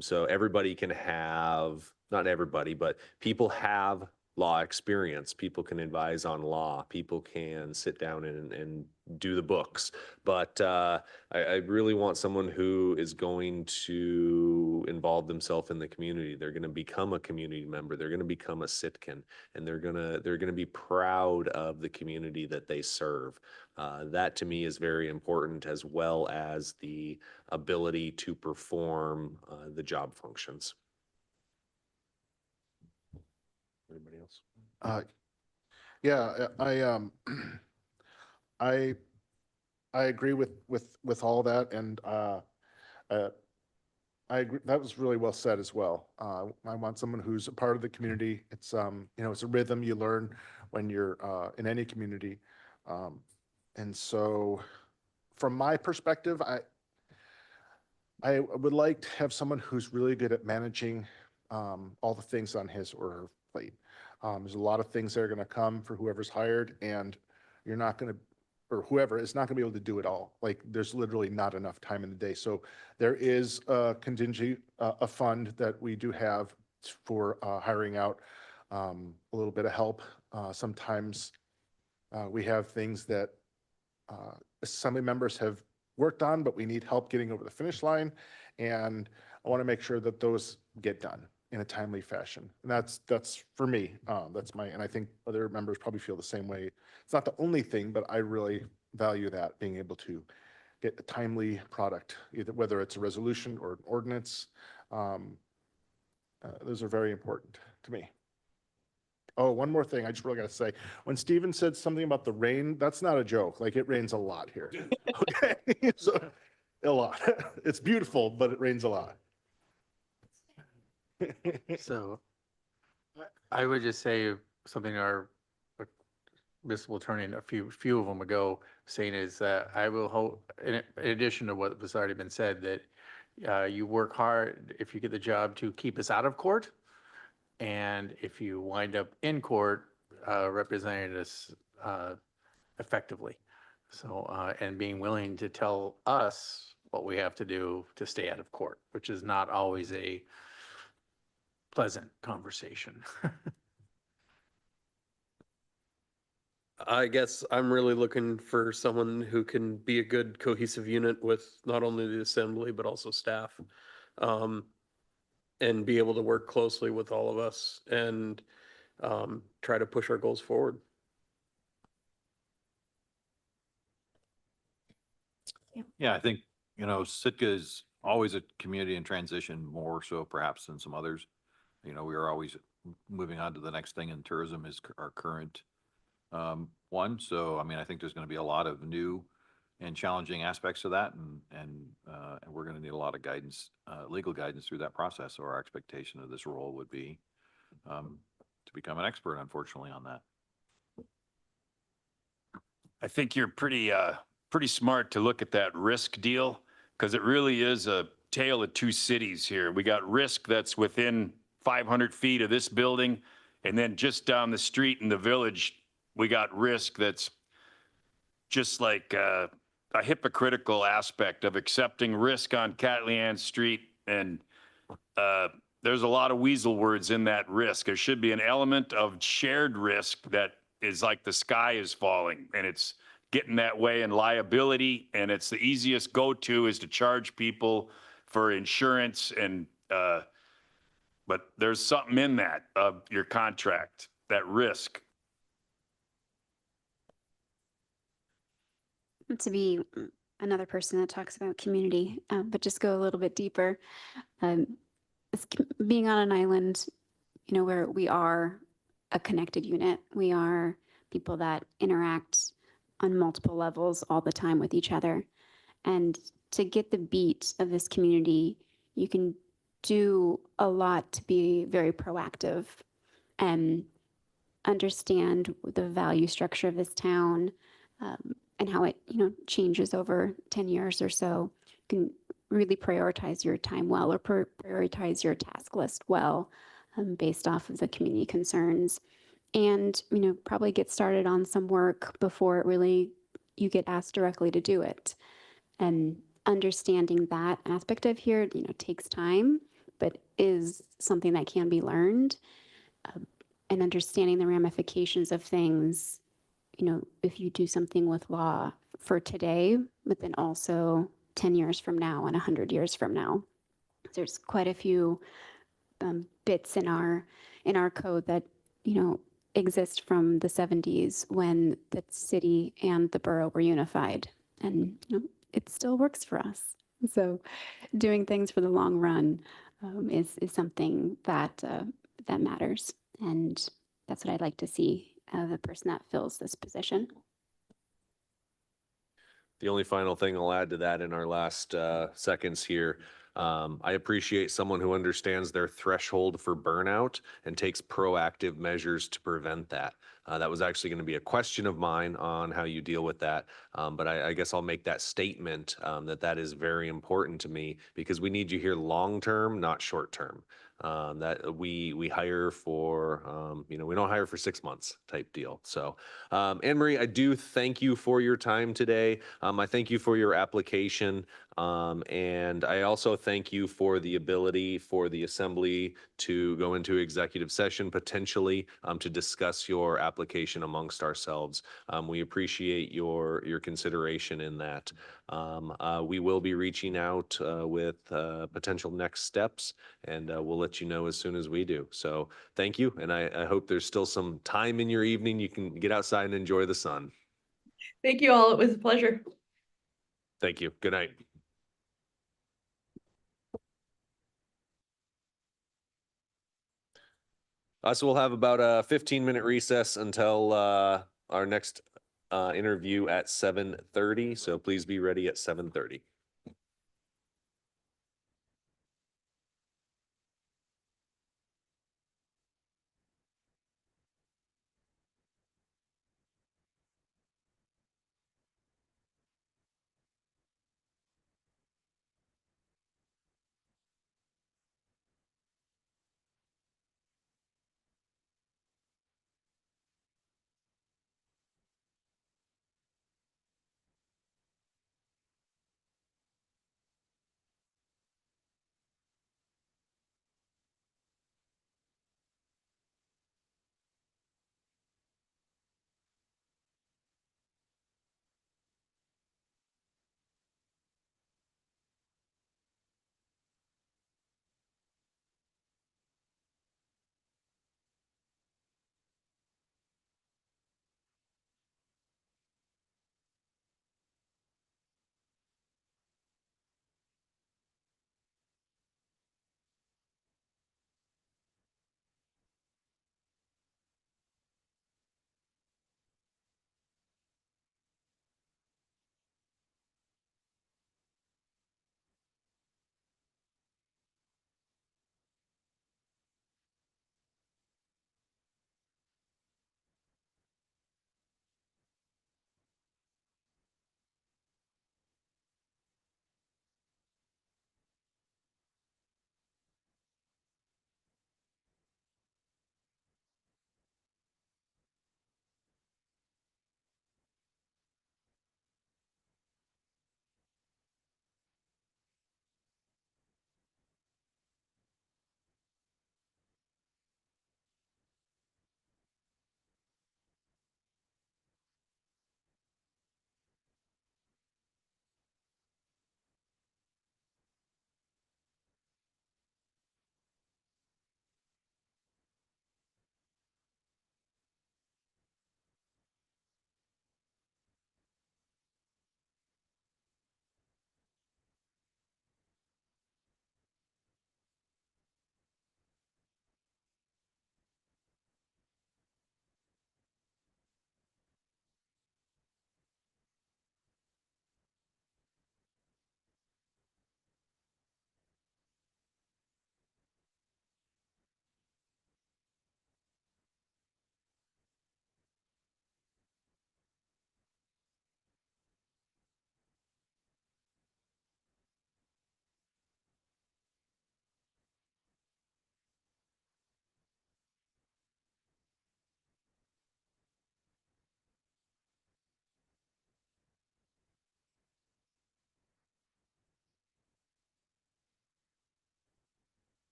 Speaker 1: So everybody can have, not everybody, but people have law experience. People can advise on law. People can sit down and do the books. But I really want someone who is going to involve themselves in the community. They're going to become a community member. They're going to become a Sitkan, and they're going to be proud of the community that they serve. That to me is very important, as well as the ability to perform the job functions. Anybody else?
Speaker 6: Yeah, I agree with all that, and I agree. That was really well said as well. I want someone who's a part of the community. It's, it's a rhythm you learn when you're in any community. And so from my perspective, I would like to have someone who's really good at managing all the things on his or her plate. There's a lot of things that are going to come for whoever's hired, and you're not going to, or whoever is not going to be able to do it all. Like, there's literally not enough time in the day. So there is a contingency, a fund that we do have for hiring out a little bit of help. Sometimes we have things that assembly members have worked on, but we need help getting over the finish line. And I want to make sure that those get done in a timely fashion. And that's for me. And I think other members probably feel the same way. It's not the only thing, but I really value that, being able to get a timely product, either whether it's a resolution or an ordinance. Those are very important to me. Oh, one more thing I just really got to say. When Steven said something about the rain, that's not a joke. Like, it rains a lot here. Okay, so a lot. It's beautiful, but it rains a lot.
Speaker 3: So I would just say something our municipal attorney, a few of them ago, saying is that I will hope, in addition to what has already been said, that you work hard, if you get the job, to keep us out of court. And if you wind up in court, representing us effectively. So, and being willing to tell us what we have to do to stay out of court, which is not always a pleasant conversation.
Speaker 10: I guess I'm really looking for someone who can be a good cohesive unit with not only the assembly, but also staff. And be able to work closely with all of us and try to push our goals forward.
Speaker 8: Yeah, I think, Sitka is always a community in transition, more so perhaps than some others. We are always moving on to the next thing, and tourism is our current one. So, I mean, I think there's going to be a lot of new and challenging aspects of that, and we're going to need a lot of guidance, legal guidance through that process. So our expectation of this role would be to become an expert, unfortunately, on that.
Speaker 11: I think you're pretty smart to look at that risk deal, because it really is a tale of two cities here. We got risk that's within 500 feet of this building, and then just down the street in the village, we got risk that's just like a hypocritical aspect of accepting risk on Catley Street. And there's a lot of weasel words in that risk. There should be an element of shared risk that is like the sky is falling, and it's getting that way in liability. And it's the easiest go-to is to charge people for insurance. And but there's something in that of your contract, that risk.
Speaker 5: To be another person that talks about community, but just go a little bit deeper. Being on an island, where we are a connected unit, we are people that interact on multiple levels all the time with each other. And to get the beat of this community, you can do a lot to be very proactive and understand the value structure of this town, and how it, changes over 10 years or so. You can really prioritize your time well, or prioritize your task list well, based off of the community concerns. And, probably get started on some work before you get asked directly to do it. And understanding that aspect of here, takes time, but is something that can be learned. And understanding the ramifications of things, if you do something with law for today, but then also 10 years from now and 100 years from now. There's quite a few bits in our code that, exist from the 70s when the city and the borough were unified. And it still works for us. So doing things for the long run is something that matters. And that's what I'd like to see the person that fills this position.
Speaker 1: The only final thing I'll add to that in our last seconds here, I appreciate someone who understands their threshold for burnout and takes proactive measures to prevent that. That was actually going to be a question of mine on how you deal with that. But I guess I'll make that statement that that is very important to me because we need you here long-term, not short-term. That we hire for, we don't hire for 6 months type deal. So, Anne Marie, I do thank you for your time today. I thank you for your application. And I also thank you for the ability for the assembly to go into executive session potentially to discuss your application amongst ourselves. We appreciate your consideration in that. We will be reaching out with potential next steps, and we'll let you know as soon as we do. So thank you, and I hope there's still some time in your evening you can get outside and enjoy the sun.
Speaker 9: Thank you all. It was a pleasure.
Speaker 1: Thank you. Good night. So we'll have about a 15-minute recess until our next interview at 7:30. So please be ready at 7:30.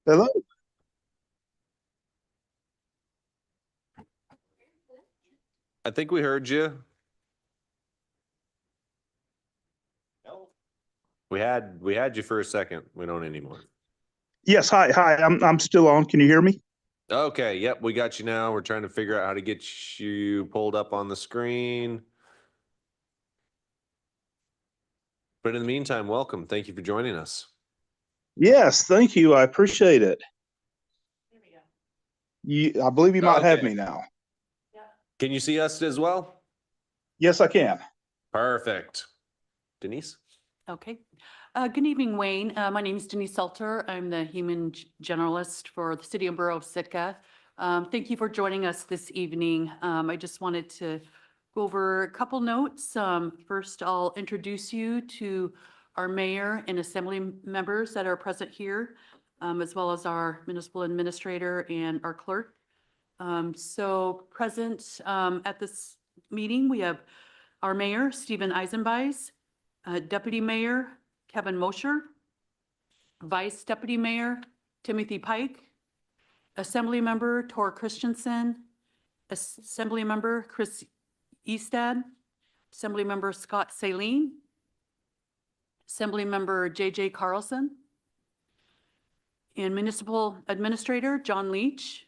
Speaker 12: Hello.
Speaker 1: I think we heard you. We had you for a second. We don't anymore.
Speaker 12: Yes. Hi. Hi. I'm still on. Can you hear me?
Speaker 1: Okay, yep, we got you now. We're trying to figure out how to get you pulled up on the screen. But in the meantime, welcome. Thank you for joining us.
Speaker 12: Yes. Thank you. I appreciate it. I believe you might have
Speaker 1: Okay.
Speaker 12: me now.
Speaker 1: Can you see us as well?
Speaker 12: Yes, I can.
Speaker 1: Perfect. Denise?
Speaker 4: Okay. Good evening, Wayne. My name is Denise Selter. I'm the Human Generalist for the City and Borough of Sitka. Thank you for joining us this evening. I just wanted to go over a couple notes. First, I'll introduce you to our mayor and assembly members that are present here, as well as our municipal administrator and our clerk. So present at this meeting, we have our mayor, Stephen Eisenbeis, Deputy Mayor Kevin Mosher, Vice Deputy Mayor Timothy Pike, Assembly Member Tor Christensen, Assembly Member Chris Eastad, Assembly Member Scott Saline, Assembly Member J.J. Carlson, and Municipal Administrator John Leach,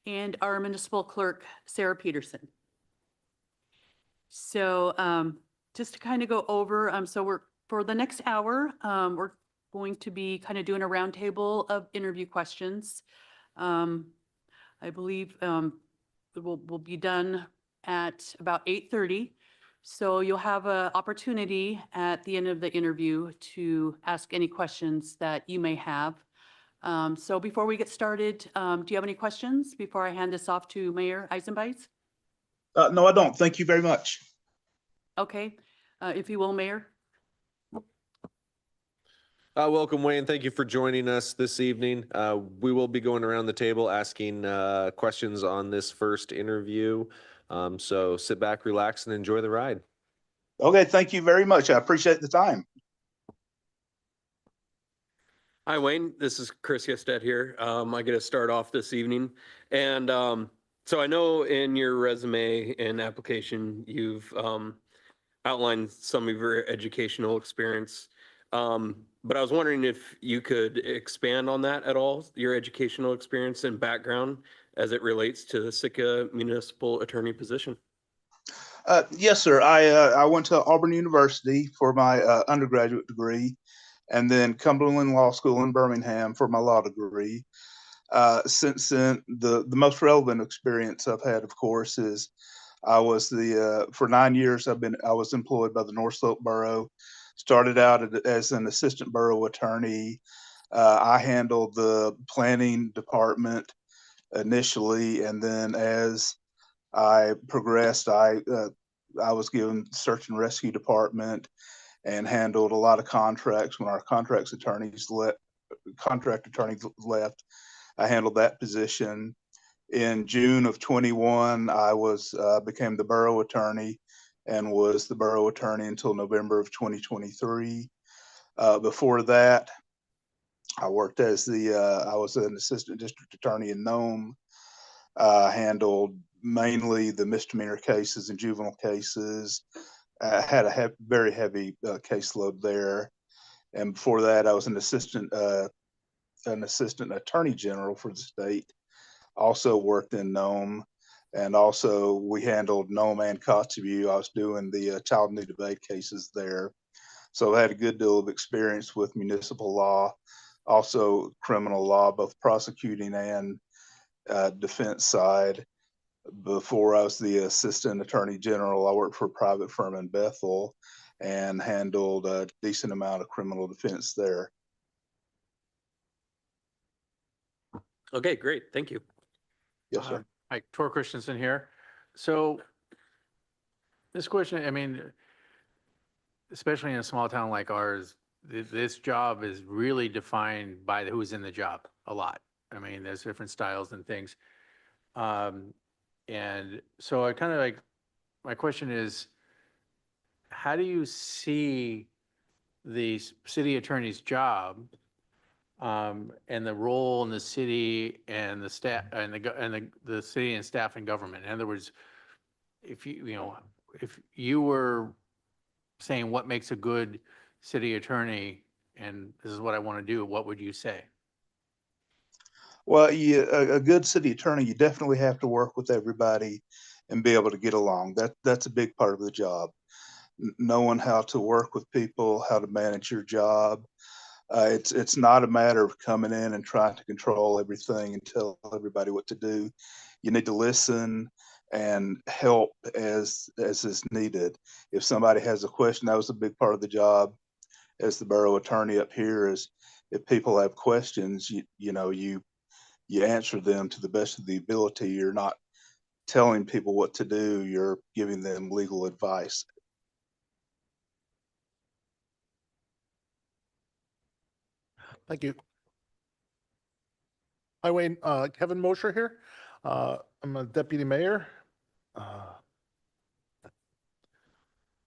Speaker 4: and our Municipal Clerk Sarah Peterson. So just to kind of go over, for the next hour, we're going to be kind of doing a roundtable of interview questions. I believe we'll be done at about 8:30. So you'll have an opportunity at the end of the interview to ask any questions that you may have. So before we get started, do you have any questions before I hand this off to Mayor Eisenbeis?
Speaker 12: No, I don't. Thank you very much.
Speaker 4: Okay, if you will, Mayor.
Speaker 1: Welcome, Wayne. Thank you for joining us this evening. We will be going around the table asking questions on this first interview. So sit back, relax, and enjoy the ride.
Speaker 12: Okay. Thank you very much. I appreciate the time.
Speaker 10: Hi, Wayne. This is Chris Yested here. I get to start off this evening. And so I know in your resume and application, you've outlined some of your educational experience. But I was wondering if you could expand on that at all, your educational experience and background as it relates to the Sitka Municipal Attorney position.
Speaker 12: Yes, sir. I went to Auburn University for my undergraduate degree, and then Cumberland Law School in Birmingham for my law degree. Since then, the most relevant experience I've had, of course, is I was for 9 years I was employed by the North Slope Borough. Started out as an assistant borough attorney. I handled the planning department initially, and then as I progressed, I was given search and rescue department and handled a lot of contracts. When our contract attorneys left, I handled that position. In June of 21, I became the borough attorney and was the borough attorney until November of 2023. Before that, I worked I was an assistant district attorney in Nome, handled mainly the misdemeanor cases and juvenile cases. I had a very heavy caseload there. And before that, I was an assistant attorney general for the state. Also worked in Nome, and also we handled Nome and Kotzebue. I was doing the child need debate cases there. So I had a good deal of experience with municipal law, also criminal law, both prosecuting and defense side. Before I was the assistant attorney general, I worked for a private firm in Bethel and handled a decent amount of criminal defense there.
Speaker 10: Okay, great. Thank you.
Speaker 12: Yes, sir.
Speaker 3: Hi, Tor Christensen here. So this question, I mean, especially in a small town like ours, this job is really defined by who's in the job a lot. I mean, there's different styles and things. And so I kind of like, my question is, how do you see the city attorney's job and the role in the city and the staff and the city and staff and government. In other words, if if you were saying what makes a good city attorney and this is what I want to do, what would you say?
Speaker 12: Well, a good city attorney, you definitely have to work with everybody and be able to get along. That's a big part of the job. Knowing how to work with people, how to manage your job. It's not a matter of coming in and trying to control everything and tell everybody what to do. You need to listen and help as is needed. If somebody has a question, that was a big part of the job as the borough attorney up here is if people have questions, you answer them to the best of the ability. You're not telling people what to do, you're giving them legal advice.
Speaker 6: Thank you. Hi, Wayne. Kevin Mosher here. I'm a deputy mayor.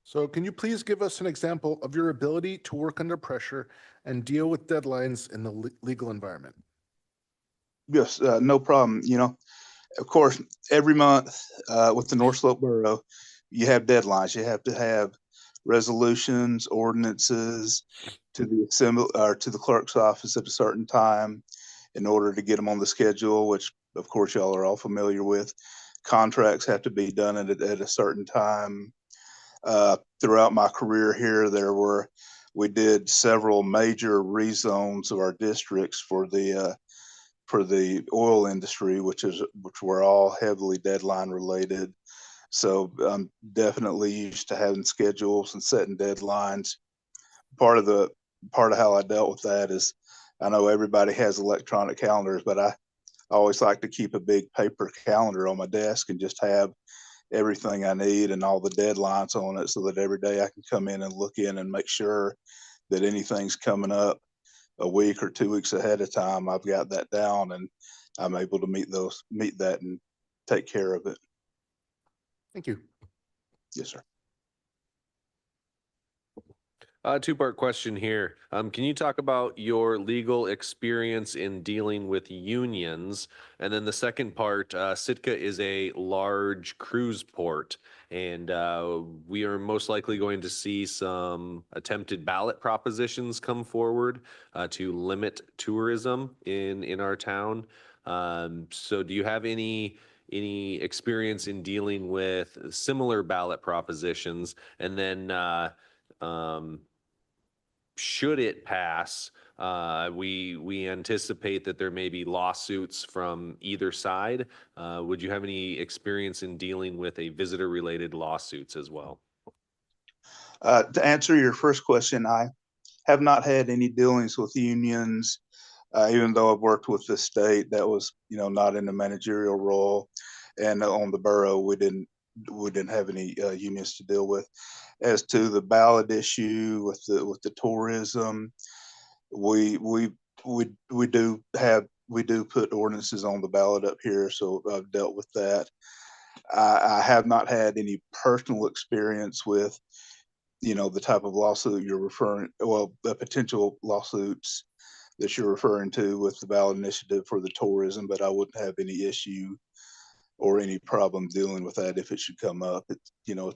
Speaker 6: So can you please give us an example of your ability to work under pressure and deal with deadlines in the legal environment?
Speaker 12: Yes, no problem. Of course, every month with the North Slope Borough, you have deadlines. You have to have resolutions, ordinances to the assembly or to the clerk's office at a certain time in order to get them on the schedule, which of course y'all are all familiar with. Contracts have to be done at a certain time. Throughout my career here, we did several major rezones of our districts for the oil industry, which were all heavily deadline related. So I'm definitely used to having schedules and setting deadlines. Part of how I dealt with that is I know everybody has electronic calendars, but I always like to keep a big paper calendar on my desk and just have everything I need and all the deadlines on it so that every day I can come in and look in and make sure that anything's coming up a week or 2 weeks ahead of time. I've got that down and I'm able to meet that and take care of it.
Speaker 6: Thank you.
Speaker 12: Yes, sir.
Speaker 1: Two-part question here. Can you talk about your legal experience in dealing with unions? And then the second part, Sitka is a large cruise port, and we are most likely going to see some attempted ballot propositions come forward to limit tourism in our town. So do you have any experience in dealing with similar ballot propositions? And then should it pass, we anticipate that there may be lawsuits from either side. Would you have any experience in dealing with a visitor-related lawsuits as well?
Speaker 12: To answer your first question, I have not had any dealings with unions, even though I've worked with the state. That was, not in a managerial role, and on the borough, we didn't have any unions to deal with. As to the ballot issue with the tourism, we do put ordinances on the ballot up here, so I've dealt with that. I have not had any personal experience with, the type of lawsuit you're the potential lawsuits that you're referring to with the ballot initiative for the tourism, but I wouldn't have any issue or any problem dealing with that if it should come up. It's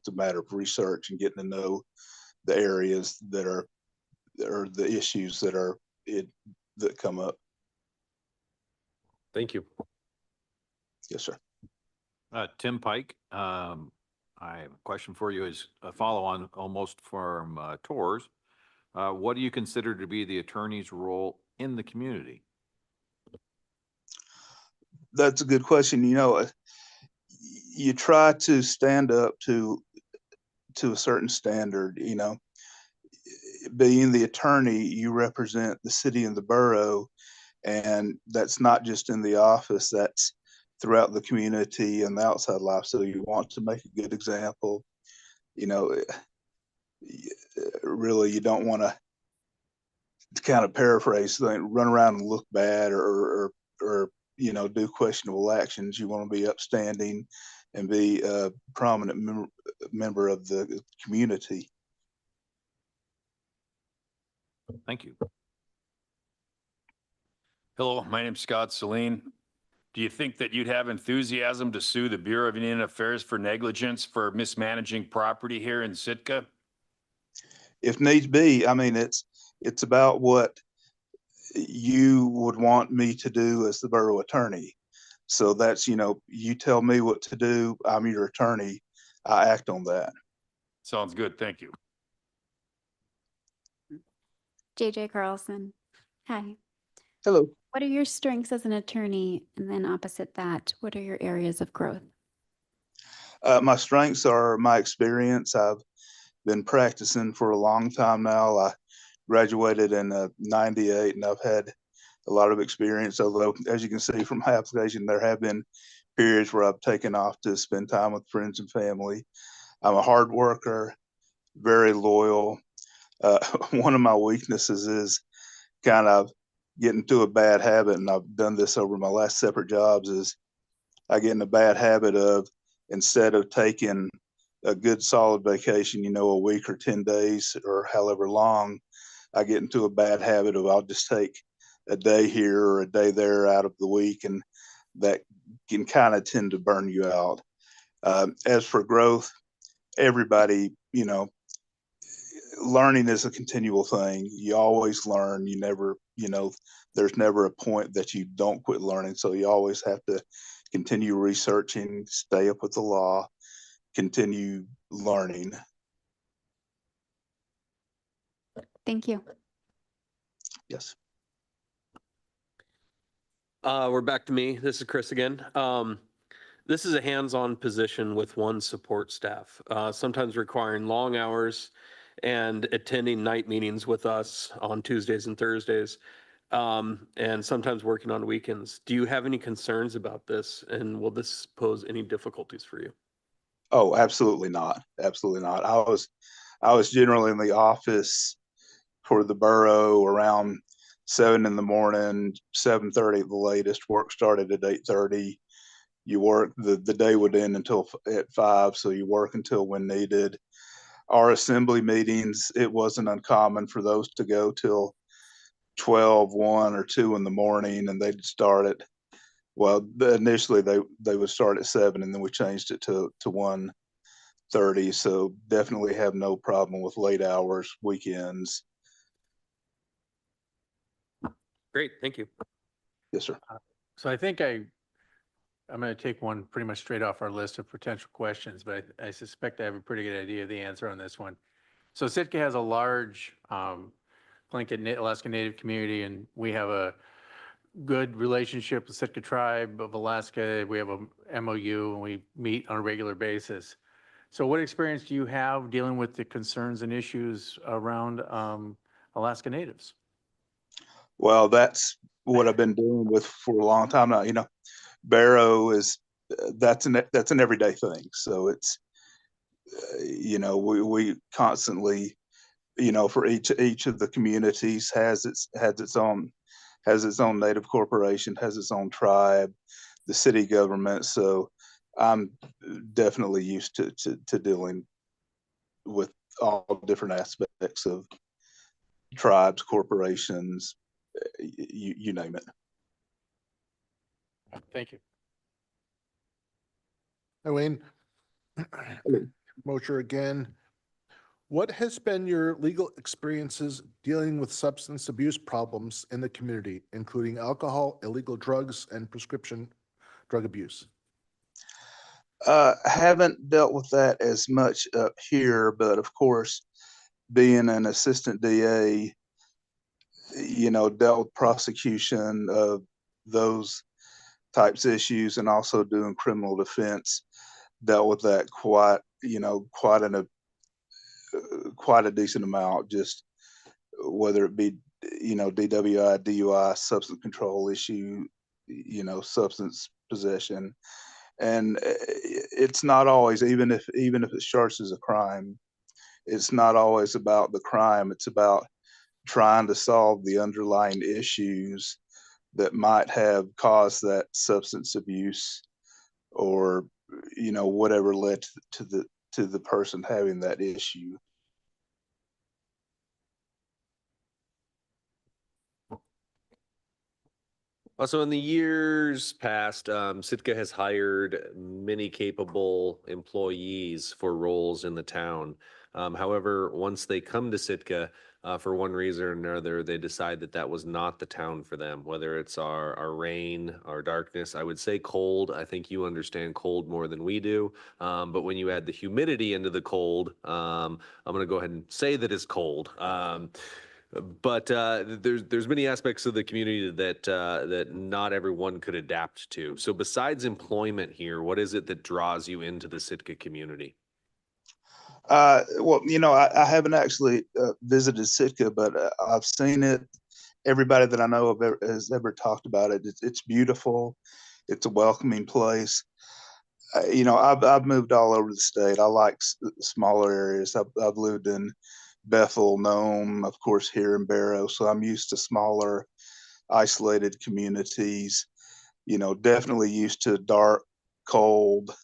Speaker 12: a matter of research and getting to know the areas that are the issues that come up.
Speaker 1: Thank you.
Speaker 12: Yes, sir.
Speaker 8: Tim Pike, I have a question for you as a follow-on almost from Tor's. What do you consider to be the attorney's role in the community?
Speaker 12: That's a good question. You try to stand up to a certain standard. Being the attorney, you represent the city and the borough, and that's not just in the office, that's throughout the community and the outside life. So you want to make a good example. Really, you don't want to kind of paraphrase, run around and look bad or do questionable actions. You want to be upstanding and be a prominent member of the community.
Speaker 8: Thank you.
Speaker 11: Hello, my name's Scott Celine. Do you think that you'd have enthusiasm to sue the Bureau of Indian Affairs for negligence for mismanaging property here in Sitka?
Speaker 12: If needs be, I mean, it's about what you would want me to do as the borough attorney. So that's, you tell me what to do, I'm your attorney, I act on that.
Speaker 11: Sounds good, thank you.
Speaker 5: JJ Carlson. Hi.
Speaker 12: Hello.
Speaker 5: What are your strengths as an attorney? And then opposite that, what are your areas of growth?
Speaker 12: My strengths are my experience. I've been practicing for a long time now. I graduated in '98 and I've had a lot of experience, although as you can see from my application, there have been periods where I've taken off to spend time with friends and family. I'm a hard worker, very loyal. One of my weaknesses is kind of getting into a bad habit, and I've done this over my last separate jobs, is I get in a bad habit of, instead of taking a good solid vacation, a week or 10 days or however long, I get into a bad habit of I'll just take a day here or a day there out of the week, and that can kind of tend to burn you out. As for growth, everybody, learning is a continual thing. You always learn. You never, there's never a point that you don't quit learning. So you always have to continue researching, stay up with the law, continue learning.
Speaker 5: Thank you.
Speaker 12: Yes.
Speaker 10: We're back to me. This is Chris again. This is a hands-on position with one support staff, sometimes requiring long hours and attending night meetings with us on Tuesdays and Thursdays, and sometimes working on weekends. Do you have any concerns about this, and will this pose any difficulties for you?
Speaker 12: Oh, absolutely not. Absolutely not. I was generally in the office for the borough around 7 in the morning, 7:30 at the latest. Work started at 8:30. You work, the day would end until at 5, so you work until when needed. Our assembly meetings, it wasn't uncommon for those to go till 12, 1 or 2 in the morning, and they'd start at, well, initially they would start at 7, and then we changed it to 1:30. So definitely have no problem with late hours, weekends.
Speaker 10: Great, thank you.
Speaker 12: Yes, sir.
Speaker 3: So I think I'm going to take one pretty much straight off our list of potential questions, but I suspect I have a pretty good idea of the answer on this one. So Sitka has a large Tlingit Alaska Native community, and we have a good relationship with Sitka Tribe of Alaska. We have a MOU, and we meet on a regular basis. So what experience do you have dealing with the concerns and issues around Alaska Natives?
Speaker 12: Well, that's what I've been doing with for a long time now. Barrow is that's an everyday thing. So it's we constantly, for each of the communities has its own native corporation, has its own tribe, the city government. So I'm definitely used to dealing with all different aspects of tribes, corporations, you name it.
Speaker 3: Thank you.
Speaker 6: Hi, Wayne. Mosher again. What has been your legal experiences dealing with substance abuse problems in the community, including alcohol, illegal drugs, and prescription drug abuse?
Speaker 12: Haven't dealt with that as much up here, but of course, being an assistant DA, dealt with prosecution of those types of issues, and also doing criminal defense, dealt with that quite a decent amount, just whether it be, DWI, DUI, substance control issue, substance possession. And it's not always, even if it's charged as a crime, it's not always about the crime. It's about trying to solve the underlying issues that might have caused that substance abuse, or whatever led to the person having that issue.
Speaker 1: Also, in the years past, Sitka has hired many capable employees for roles in the town. However, once they come to Sitka, for one reason or another, they decide that that was not the town for them, whether it's our rain, our darkness. I would say cold. I think you understand cold more than we do. But when you add the humidity into the cold, I'm going to go ahead and say that it's cold. But there's many aspects of the community that not everyone could adapt to. So besides employment here, what is it that draws you into the Sitka community?
Speaker 12: Well, I haven't actually visited Sitka, but I've seen it. Everybody that I know has ever talked about it. It's beautiful. It's a welcoming place. I've moved all over the state. I like smaller areas. I've lived in Bethel, Nome, of course, here in Barrow. So I'm used to smaller, isolated communities. Definitely used to dark, cold,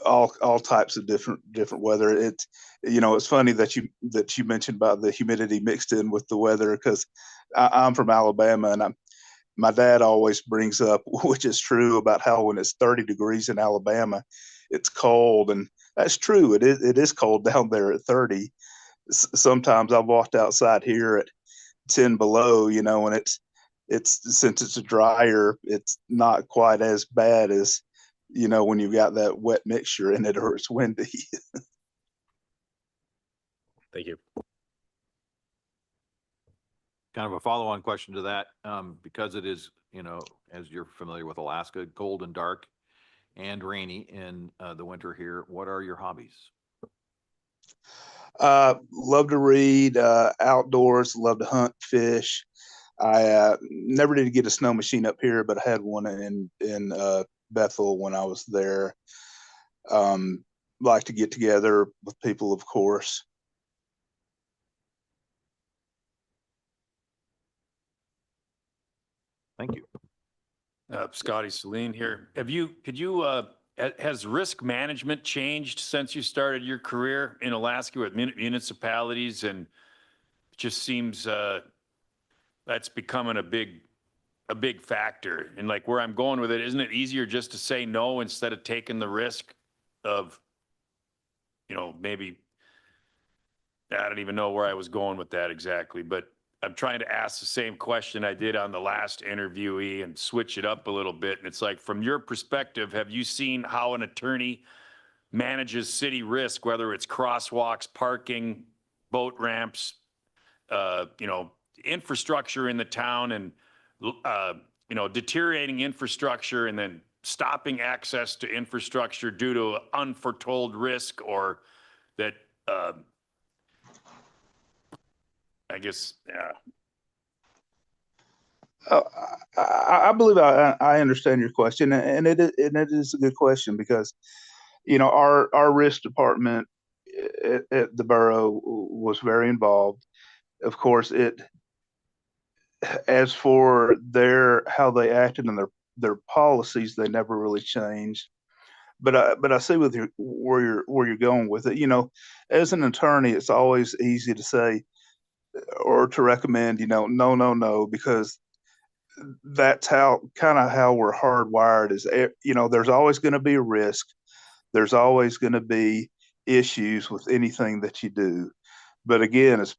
Speaker 12: all types of different weather. It's funny that you mentioned about the humidity mixed in with the weather, because I'm from Alabama, and my dad always brings up, which is true, about how when it's 30 degrees in Alabama, it's cold, and that's true. It is cold down there at 30. Sometimes I've walked outside here at 10 below, and since it's drier, it's not quite as bad as when you've got that wet mixture in it or it's windy.
Speaker 1: Thank you.
Speaker 8: Kind of a follow-on question to that, because it is, as you're familiar with Alaska, cold and dark and rainy in the winter here. What are your hobbies?
Speaker 12: Love to read, outdoors, love to hunt, fish. I never did get a snow machine up here, but I had one in Bethel when I was there. Like to get together with people, of course.
Speaker 8: Thank you.
Speaker 11: Scotty Celine here. Has risk management changed since you started your career in Alaska with municipalities? And it just seems that's becoming a big factor. And like where I'm going with it, isn't it easier just to say no instead of taking the risk of, maybe, I don't even know where I was going with that exactly, but I'm trying to ask the same question I did on the last interviewee and switch it up a little bit. And it's like, from your perspective, have you seen how an attorney manages city risk, whether it's crosswalks, parking, boat ramps, infrastructure in the town, and, deteriorating infrastructure and then stopping access to infrastructure due to unforetold risk, or that, I guess, yeah.
Speaker 12: I believe I understand your question, and it is a good question, because our risk department at the borough was very involved. Of course, as for how they acted and their policies, they never really changed. But I see where you're going with it. As an attorney, it's always easy to say or to recommend, no, because that's how we're hardwired. Is there's always going to be a risk. There's always going to be issues with anything that you do. But again, it's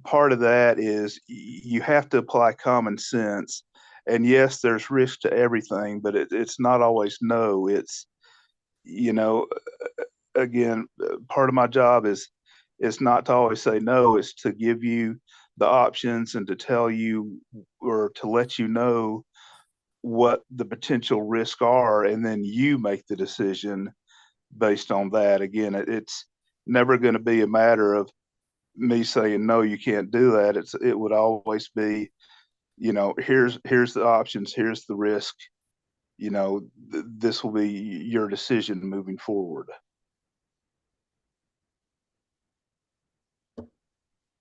Speaker 12: part of that is you have to apply common sense. And yes, there's risk to everything, but it's not always no. It's, again, part of my job is not to always say no. It's to give you the options and to tell you, or to let you know what the potential risks are, and then you make the decision based on that. Again, it's never going to be a matter of me saying no, you can't do that. It would always be, here's the options, here's the risk. This will be your decision moving forward.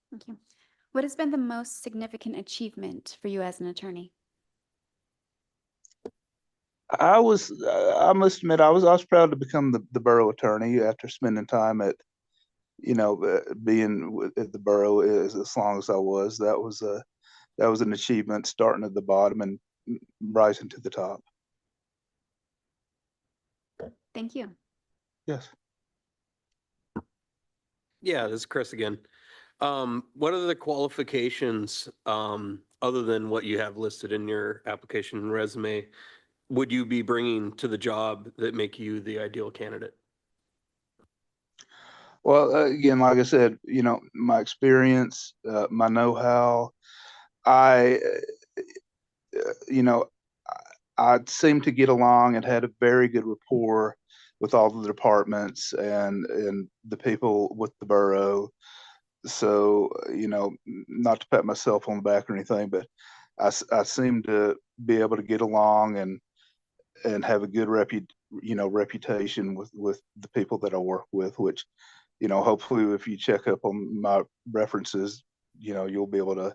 Speaker 5: Thank you. What has been the most significant achievement for you as an attorney?
Speaker 12: I must admit, I was proud to become the borough attorney after spending time at, being at the borough as long as I was. That that was an achievement, starting at the bottom and rising to the top.
Speaker 5: Thank you.
Speaker 12: Yes.
Speaker 10: Yeah, this is Chris again. What are the qualifications, other than what you have listed in your application and resume, would you be bringing to the job that make you the ideal candidate?
Speaker 12: Well, again, like I said, you know, my experience, my know-how, I, you know, I seem to get along and had a very good rapport with all the departments and the people with the borough. So, you know, not to pat myself on the back or anything, but I seem to be able to get along and have a good reputation with the people that I work with, which, you know, hopefully if you check up on my references, you know, you'll be able to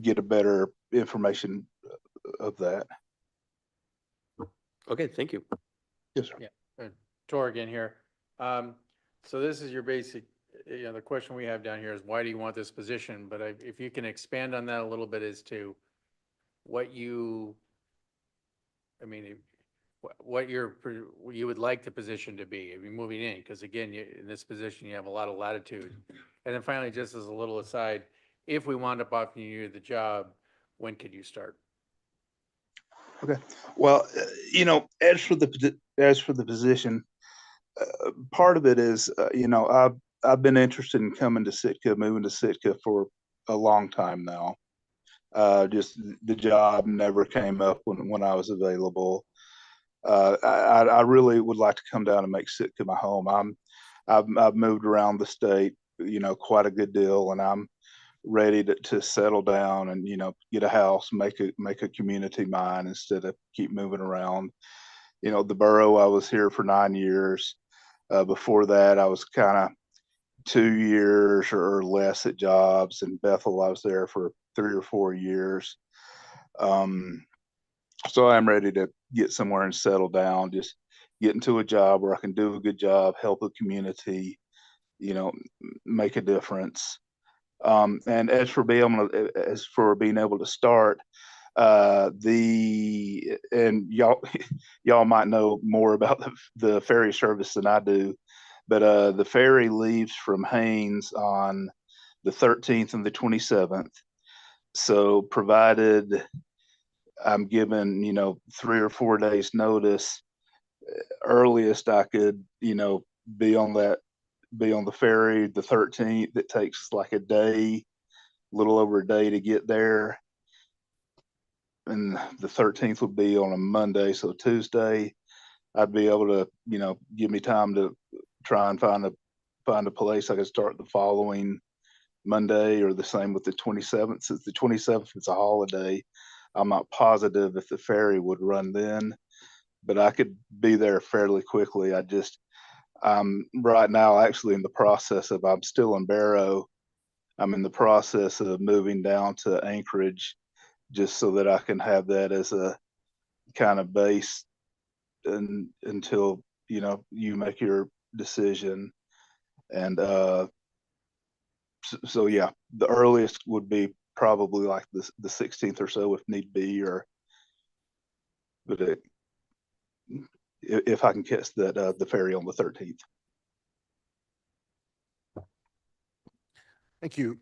Speaker 12: get a better information of that.
Speaker 10: Okay, thank you.
Speaker 12: Yes, sir.
Speaker 3: Yeah, Tor again here. So this is your basic, you know, the question we have down here is why do you want this position? But if you can expand on that a little bit as to what you, I mean, what you would like the position to be, if you're moving in, because again, in this position, you have a lot of latitude. And then finally, just as a little aside, if we wound up offering you the job, when could you start?
Speaker 12: Okay. Well, you know, as for the position, part of it is, you know, I've been interested in coming to Sitka, moving to Sitka for a long time now. Just the job never came up when I was available. I really would like to come down and make Sitka my home. I've moved around the state, you know, quite a good deal, and I'm ready to settle down and, you know, get a house, make a community mine instead of keep moving around. You know, the borough, I was here for 9 years. Before that, I was kind of 2 years or less at jobs. In Bethel, I was there for 3 or 4 years. So I'm ready to get somewhere and settle down, just get into a job where I can do a good job, help the community, you know, make a difference. And as for being able to start, and y'all might know more about the ferry service than I do, but the ferry leaves from Haynes on the 13th and the 27th. So provided I'm given, you know, 3 or 4 days notice, earliest I could, you know, be on the ferry the 13th. It takes like a day, a little over a day to get there. And the 13th would be on a Monday. So Tuesday, I'd be able to, you know, give me time to try and find a place I could start the following Monday, or the same with the 27th. Since the 27th is a holiday, I'm not positive if the ferry would run then, but I could be there fairly quickly. I'm right now actually in the process of, I'm still in Barrow. I'm in the process of moving down to Anchorage just so that I can have that as a kind of base until, you know, you make your decision. And so yeah, the earliest would be probably like the 16th or so if need be, but if I can catch the ferry on the 13th.
Speaker 6: Thank you.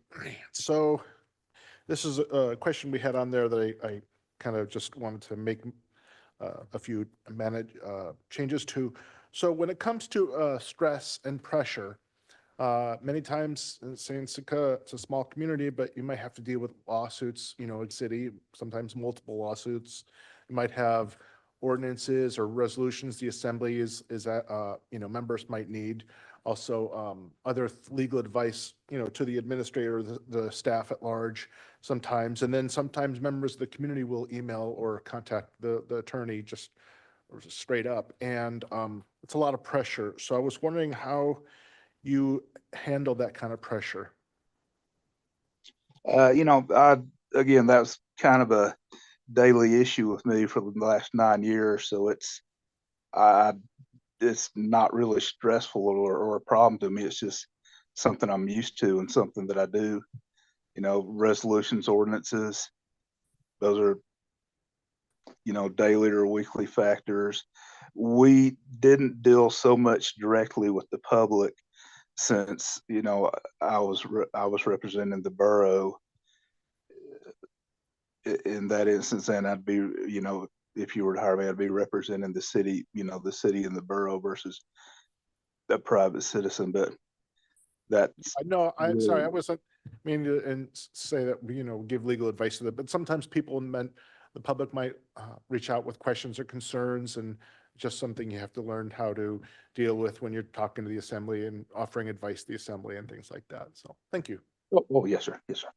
Speaker 6: So this is a question we had on there that I kind of just wanted to make a few changes to. So when it comes to stress and pressure, many times, say in Sitka, it's a small community, but you might have to deal with lawsuits, you know, in city, sometimes multiple lawsuits. You might have ordinances or resolutions the assembly you know, members might need. Also, other legal advice, you know, to the administrator, the staff at large sometimes. And then sometimes members of the community will email or contact the attorney just straight up. And it's a lot of pressure. So I was wondering how you handle that kind of pressure.
Speaker 12: You know, again, that's kind of a daily issue with me for the last 9 years. So it's not really stressful or a problem to me. It's just something I'm used to and something that I do. resolutions, ordinances. Those are, daily or weekly factors. We didn't deal so much directly with the public since, I was representing the borough in that instance, and I'd be, if you were to hire me, I'd be representing the city, the city and the borough versus a private citizen. But that's
Speaker 6: No, I'm sorry, I
Speaker 12: really-
Speaker 6: wasn't meaning to say that, give legal advice to them, but sometimes the public might reach out with questions or concerns, and just something you have to learn how to deal with when you're talking to the assembly and offering advice to the assembly and things like that. So, thank you.
Speaker 12: Oh, yes, sir. Yes, sir.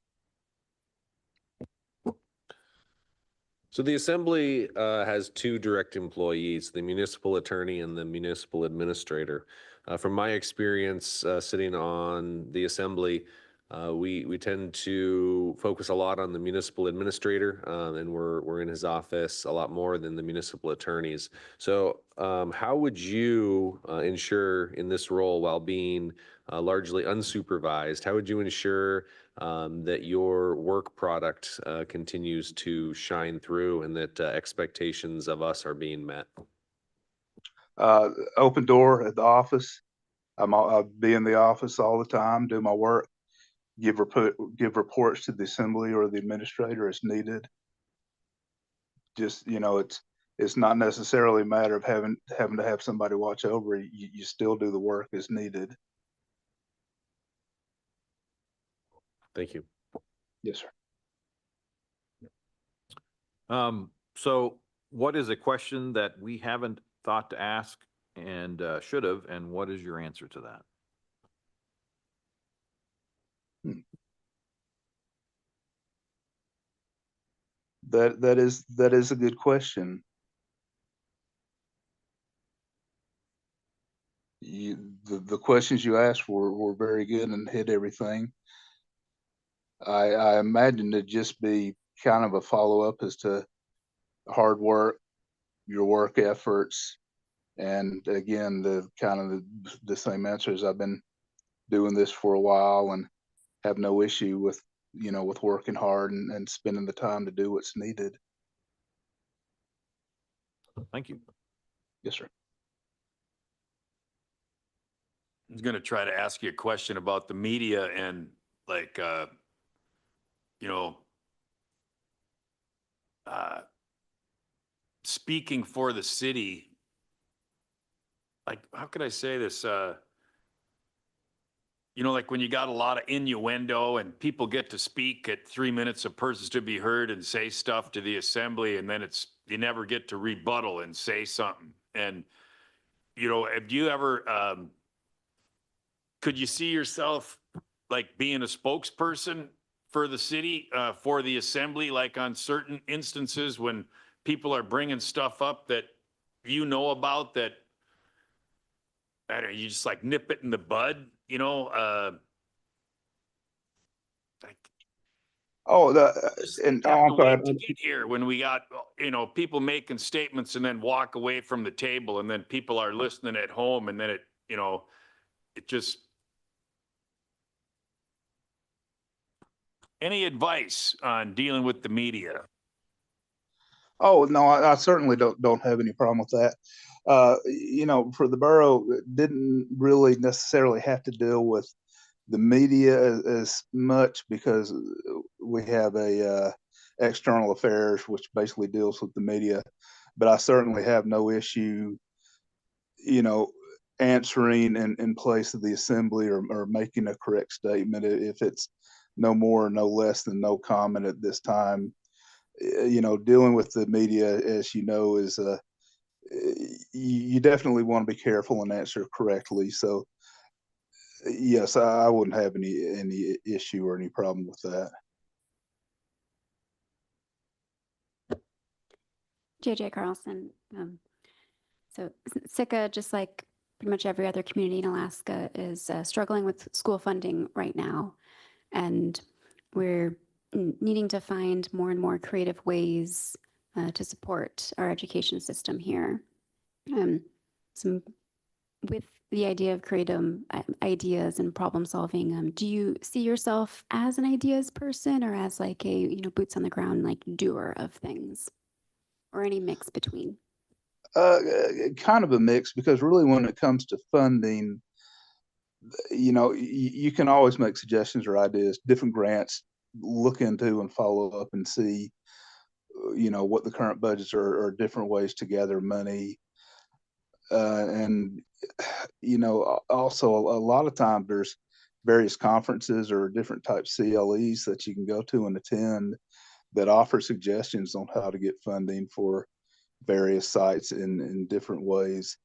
Speaker 1: So the assembly has two direct employees, the municipal attorney and the municipal administrator. From my experience sitting on the assembly, we tend to focus a lot on the municipal administrator, and we're in his office a lot more than the municipal attorneys. So how would you ensure in this role, while being largely unsupervised, how would you ensure that your work product continues to shine through and that expectations of us are being met?
Speaker 12: Open door at the office. I'll be in the office all the time, do my work, give reports to the assembly or the administrator as needed. Just, it's not necessarily a matter of having to have somebody watch over you. You still do the work as needed.
Speaker 1: Thank you.
Speaker 12: Yes, sir.
Speaker 8: So what is a question that we haven't thought to ask and should have, and what is your answer to that?
Speaker 12: That is a good question. The questions you asked were very good and hit everything. I imagine it'd just be kind of a follow-up as to hard work, your work efforts, and again, the kind of the same answers. I've been doing this for a while and have no issue with, with working hard and spending the time to do what's needed.
Speaker 8: Thank you.
Speaker 12: Yes, sir.
Speaker 11: I was going to try to ask you a question about the media and like, speaking for the city. Like, how could I say this? Like when you got a lot of innuendo and people get to speak at 3 minutes of persons to be heard and say stuff to the assembly, and then you never get to rebuttal and say something. And, have you ever, could you see yourself like being a spokesperson for the city, for the assembly, like on certain instances when people are bringing stuff up that about that, I don't know, you just like nip it in the bud, like,
Speaker 12: And
Speaker 11: have
Speaker 12: I'm
Speaker 11: to
Speaker 12: sorry.
Speaker 11: wait to get here when we got, people making statements and then walk away from the table, and then people are listening at home, and then it just. Any advice on dealing with the media?
Speaker 12: Oh, no, I certainly don't have any problem with that. For the borough, didn't really necessarily have to deal with the media as much because we have a external affairs, which basically deals with the media. But I certainly have no issue, answering in place of the assembly or making a correct statement if it's no more or no less than no comment at this time. Dealing with the media, as you know, is you definitely want to be careful and answer correctly. So yes, I wouldn't have any issue or any problem with that.
Speaker 5: JJ Carlson. So Sitka, just like pretty much every other community in Alaska, is struggling with school funding right now. And we're needing to find more and more creative ways to support our education system here. Some with the idea of creative ideas and problem solving, do you see yourself as an ideas person or as like a, boots on the ground, like doer of things, or any mix between?
Speaker 12: Kind of a mix, because really when it comes to funding, you can always make suggestions or ideas, different grants, look into and follow up and see, what the current budgets are, or different ways to gather money. And, also a lot of times there's various conferences or different types CLEs that you can go to and attend that offer suggestions on how to get funding for various sites in different ways.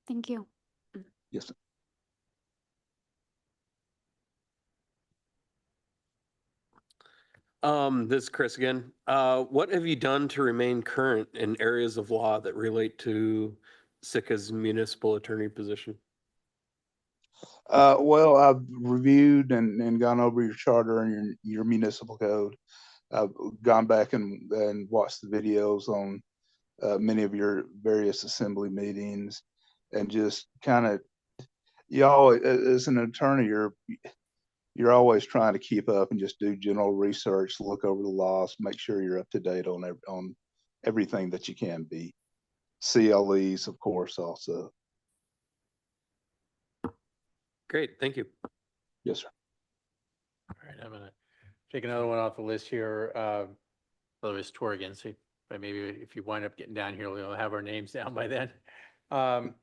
Speaker 5: Thank you.
Speaker 12: Yes.
Speaker 10: This is Chris again. What have you done to remain current in areas of law that relate to Sika's municipal attorney position?
Speaker 12: Well, I've reviewed and gone over your charter and your municipal code. I've gone back and watched the videos on many of your various assembly meetings, and just kind of, as an attorney, you're always trying to keep up and just do general research, look over the laws, make sure you're up to date on everything that you can be. CLEs, of course, also.
Speaker 10: Great, thank you.
Speaker 12: Yes, sir.
Speaker 3: All right, I'm gonna take another one off the list here. It's Torrigan. So maybe if you wind up getting down here, we'll have our names down by then. Can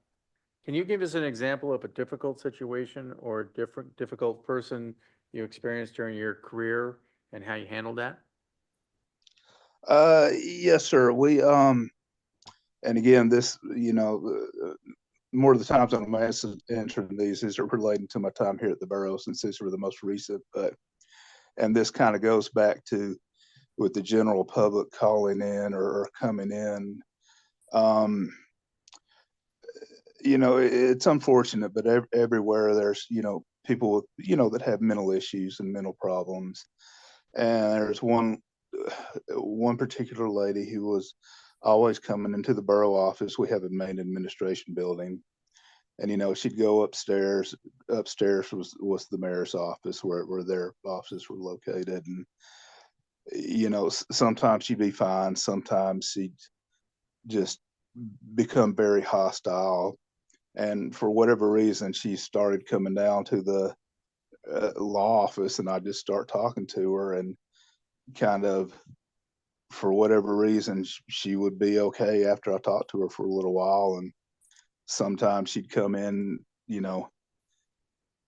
Speaker 3: you give us an example of a difficult situation or difficult person you experienced during your career and how you handled that?
Speaker 12: Yes, sir. We and again, this, more of the times I'm answering these are relating to my time here at the borough, since these were the most recent. And this kind of goes back to with the general public calling in or coming in. It's unfortunate, but everywhere there's, people with, that have mental issues and mental problems. And there's one particular lady who was always coming into the borough office. We have a main administration building. And, she'd go upstairs. Upstairs was the mayor's office where their offices were located. And, sometimes she'd be fine. Sometimes she'd just become very hostile. And for whatever reason, she started coming down to the law office, and I just start talking to her, and kind of, for whatever reason, she would be okay after I talked to her for a little while. And sometimes she'd come in,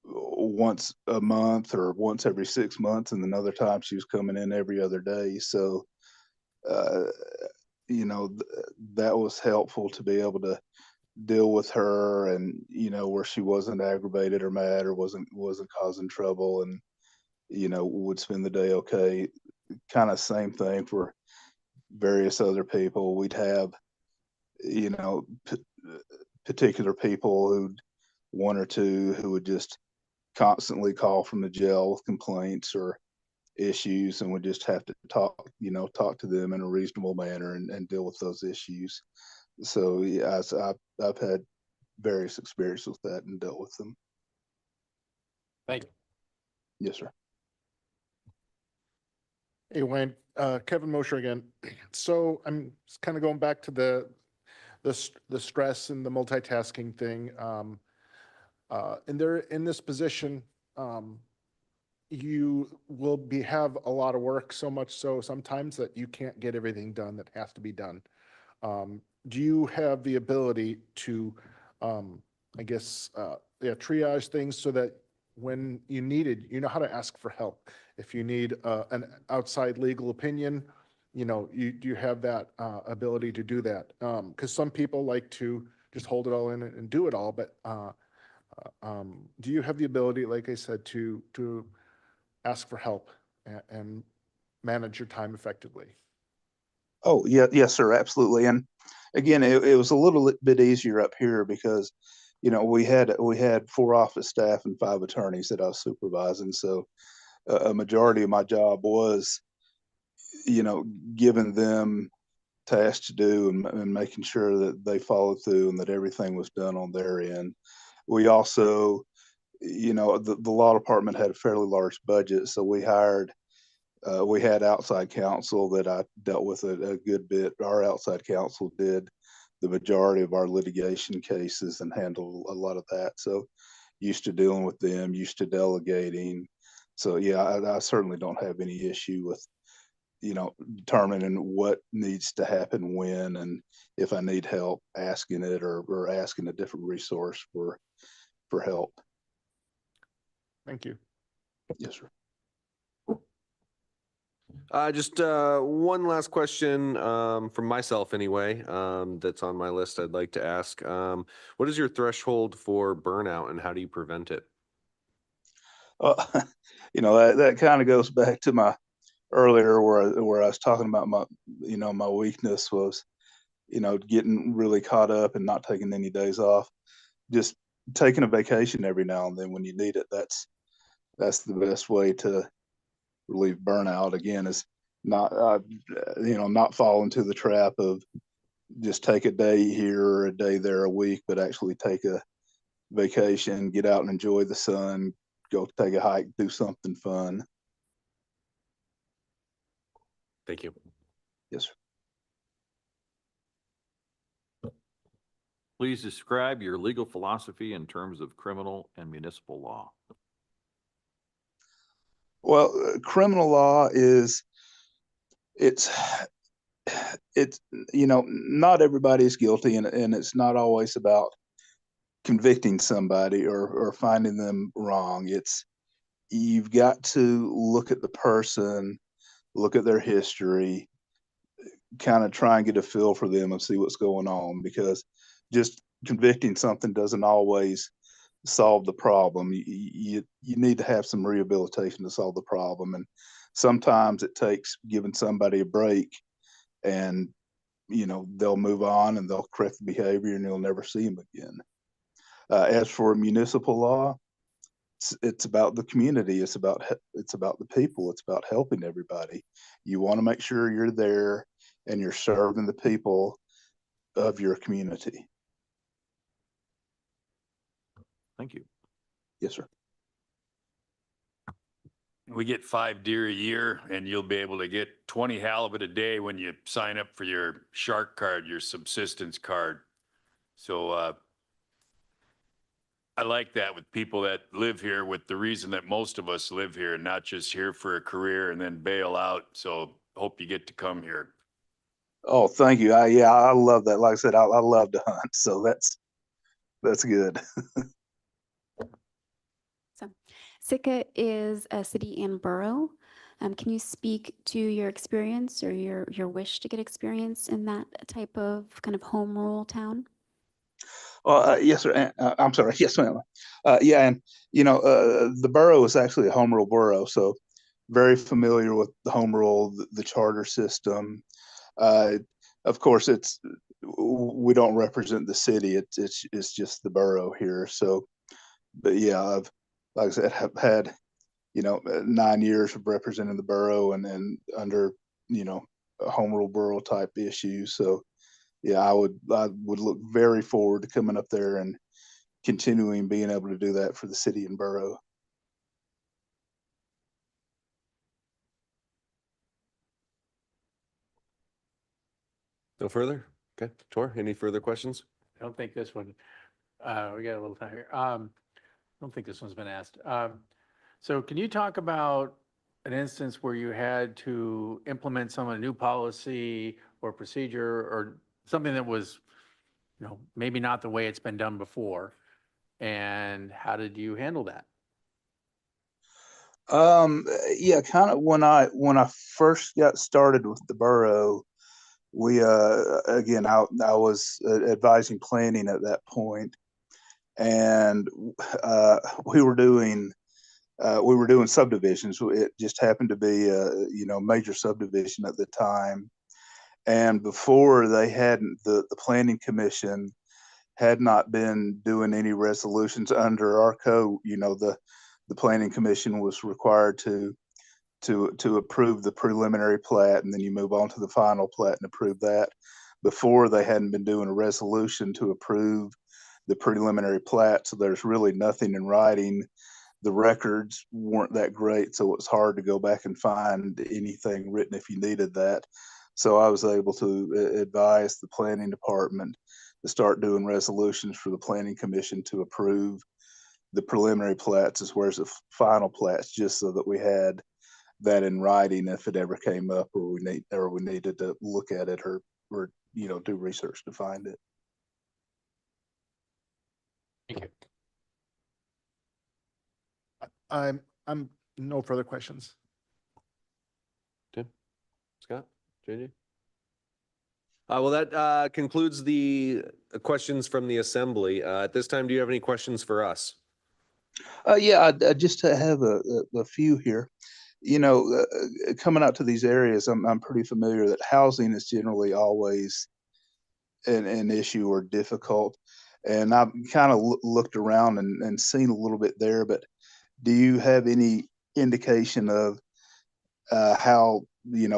Speaker 12: once a month or once every 6 months, and another time she was coming in every other day. So, that was helpful to be able to deal with her, and where she wasn't aggravated or mad or wasn't causing trouble, and would spend the day okay. Kind of same thing for various other people. We'd have particular people one or two who would just constantly call from the jail with complaints or issues, and would just have to talk to them in a reasonable manner and deal with those issues. So yeah, I've had various experiences with that and dealt with them.
Speaker 3: Thank you.
Speaker 12: Yes, sir.
Speaker 6: Hey, Wayne, Kevin Mosher again. So I'm kind of going back to the stress and the multitasking thing. And in this position, you will have a lot of work, so much so sometimes that you can't get everything done that has to be done. Do you have the ability to, triage things so that when you needed, you know how to ask for help? If you need an outside legal opinion, do you have that ability to do that? Because some people like to just hold it all in and do it all, but do you have the ability, like I said, to ask for help and manage your time effectively?
Speaker 12: Oh, yeah, yes, sir, absolutely. And again, it was a little bit easier up here because, we had 4 office staff and 5 attorneys that I was supervising. So a majority of my job was, giving them tasked to do and making sure that they followed through and that everything was done on their end. We also, the law department had a fairly large budget, so we had outside counsel that I dealt with a good bit. Our outside counsel did the majority of our litigation cases and handled a lot of that. So used to dealing with them, used to delegating. So yeah, I certainly don't have any issue with, determining what needs to happen when, and if I need help asking it or asking a different resource for help.
Speaker 6: Thank you.
Speaker 12: Yes, sir.
Speaker 1: Just one last question from myself anyway, that's on my list I'd like to ask. What is your threshold for burnout and how do you prevent it?
Speaker 12: That kind of goes back to my earlier where I was talking about my weakness was, getting really caught up and not taking any days off. Just taking a vacation every now and then when you need it. That's the best way to relieve burnout. Again, is not not fall into the trap of just take a day here or a day there a week, but actually take a vacation, get out and enjoy the sun, go take a hike, do something fun.
Speaker 1: Thank you.
Speaker 12: Yes, sir.
Speaker 8: Please describe your legal philosophy in terms of criminal and municipal law.
Speaker 12: Well, criminal law is it's not everybody is guilty, and it's not always about convicting somebody or finding them wrong. You've got to look at the person, look at their history, kind of try and get a feel for them and see what's going on, because just convicting something doesn't always solve the problem. You need to have some rehabilitation to solve the problem, and sometimes it takes giving somebody a break, and they'll move on and they'll correct the behavior and you'll never see them again. As for municipal law, it's about the community. It's about the people. It's about helping everybody. You want to make sure you're there and you're serving the people of your community.
Speaker 8: Thank you.
Speaker 12: Yes, sir.
Speaker 11: We get 5 deer a year and you'll be able to get 20 halibut a day when you sign up for your shark card, your subsistence card. So I like that with people that live here, with the reason that most of us live here, not just here for a career and then bail out. So hope you get to come here.
Speaker 12: Oh, thank you. I love that. Like I said, I love to hunt, so that's good.
Speaker 5: So Sitka is a city and borough. Can you speak to your experience or your wish to get experience in that type of kind of home rule town?
Speaker 12: Yes, sir. I'm sorry. Yes, ma'am. Yeah, and the borough is actually a home rule borough, so very familiar with the home rule, the charter system. Of course, we don't represent the city. It's just the borough here. So, but yeah, like I said, have had 9 years of representing the borough and under a home rule borough type issues. So yeah, I would look very forward to coming up there and continuing being able to do that for the city and borough.
Speaker 1: No further? Okay, Tor, any further questions?
Speaker 3: I don't think this one, we got a little time here. I don't think this one's been asked. So can you talk about an instance where you had to implement a new policy or procedure or something that was, maybe not the way it's been done before? And how did you handle that?
Speaker 12: Yeah, kind of when I first got started with the borough, we again, I was advising planning at that point, and we were doing subdivisions. It just happened to be a major subdivision at the time, and before they hadn't, the planning commission had not been doing any resolutions under our code. The planning commission was required to to approve the preliminary plat, and then you move on to the final plat and approve that. Before, they hadn't been doing a resolution to approve the preliminary plat, so there's really nothing in writing. The records weren't that great, so it was hard to go back and find anything written if you needed that. So I was able to advise the planning department to start doing resolutions for the planning commission to approve the preliminary plats as well as the final plats, just so that we had that in writing if it ever came up or we needed to look at it or do research to find it.
Speaker 3: Thank you.
Speaker 6: I'm no further questions.
Speaker 1: Tim, Scott, JJ? Well, that concludes the questions from the assembly. At this time, do you have any questions for us?
Speaker 12: Yeah, I just have a few here. Coming out to these areas, I'm pretty familiar that housing is generally always an issue or difficult. And I've kind of looked around and seen a little bit there, but do you have any indication of how,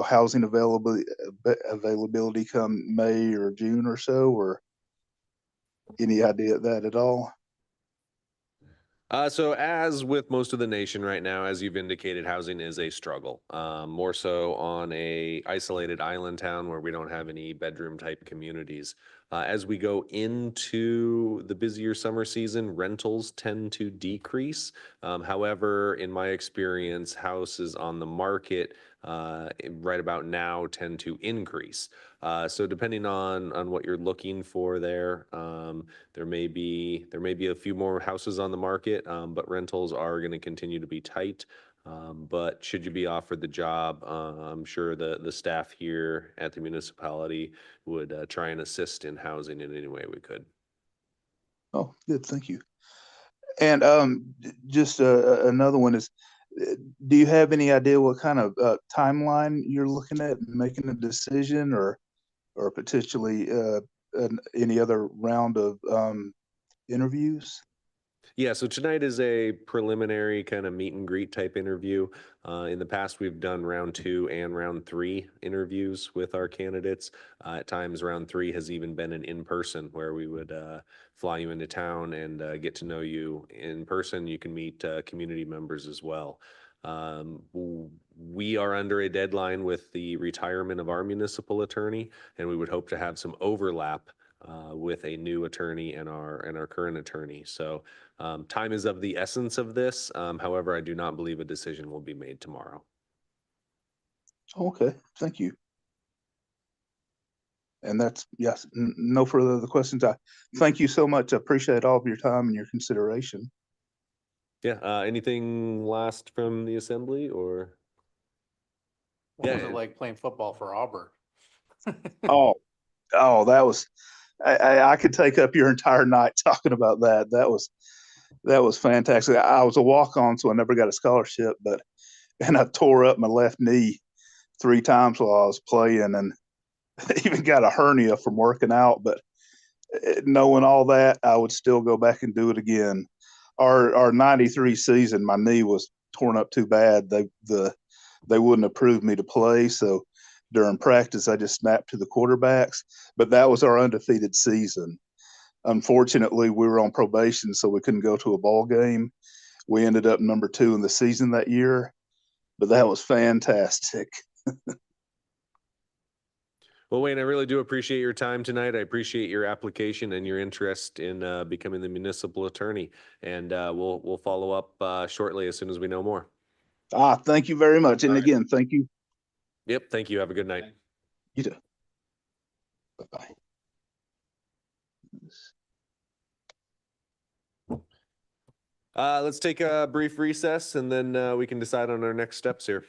Speaker 12: housing availability come May or June or so, or any idea of that at all?
Speaker 1: So as with most of the nation right now, as you've indicated, housing is a struggle. More so on a isolated island town where we don't have any bedroom type communities. As we go into the busier summer season, rentals tend to decrease. However, in my experience, houses on the market right about now tend to increase. So depending on what you're looking for there, there may be a few more houses on the market, but rentals are going to continue to be tight. But should you be offered the job, I'm sure the staff here at the municipality would try and assist in housing in any way we could.
Speaker 12: Oh, good, thank you. And just another one is, do you have any idea what kind of timeline you're looking at making a decision, or potentially any other round of interviews?
Speaker 1: Yeah, so tonight is a preliminary kind of meet and greet type interview. In the past, we've done round 2 and round 3 interviews with our candidates. At times, round 3 has even been an in-person where we would fly you into town and get to know you in person. You can meet community members as well. We are under a deadline with the retirement of our municipal attorney, and we would hope to have some overlap with a new attorney and our current attorney. So time is of the essence of this. However, I do not believe a decision will be made tomorrow.
Speaker 12: Okay, thank you. And that's, yes, no further other questions. I thank you so much. I appreciate all of your time and your consideration.
Speaker 1: Yeah, anything last from the assembly or?
Speaker 3: What was
Speaker 1: Yeah.
Speaker 3: it like playing football for Auburn?
Speaker 12: Oh, that was, I could take up your entire night talking about that. That was fantastic. I was a walk-on, so I never got a scholarship, and I tore up my left knee 3 times while I was playing, and even got a hernia from working out. But knowing all that, I would still go back and do it again. Our 93 season, my knee was torn up too bad. They wouldn't approve me to play, so during practice I just snapped to the quarterbacks. But that was our undefeated season. Unfortunately, we were on probation, so we couldn't go to a ball game. We ended up number 2 in the season that year, but that was fantastic.
Speaker 1: Well, Wayne, I really do appreciate your time tonight. I appreciate your application and your interest in becoming the municipal attorney. And we'll follow up shortly as soon as we know more.
Speaker 12: Thank you very much. And again, thank you.
Speaker 1: Yep. Thank you. Have a good night.
Speaker 12: You too. Bye-bye.
Speaker 1: Let's take a brief recess and then we can decide on our next steps here.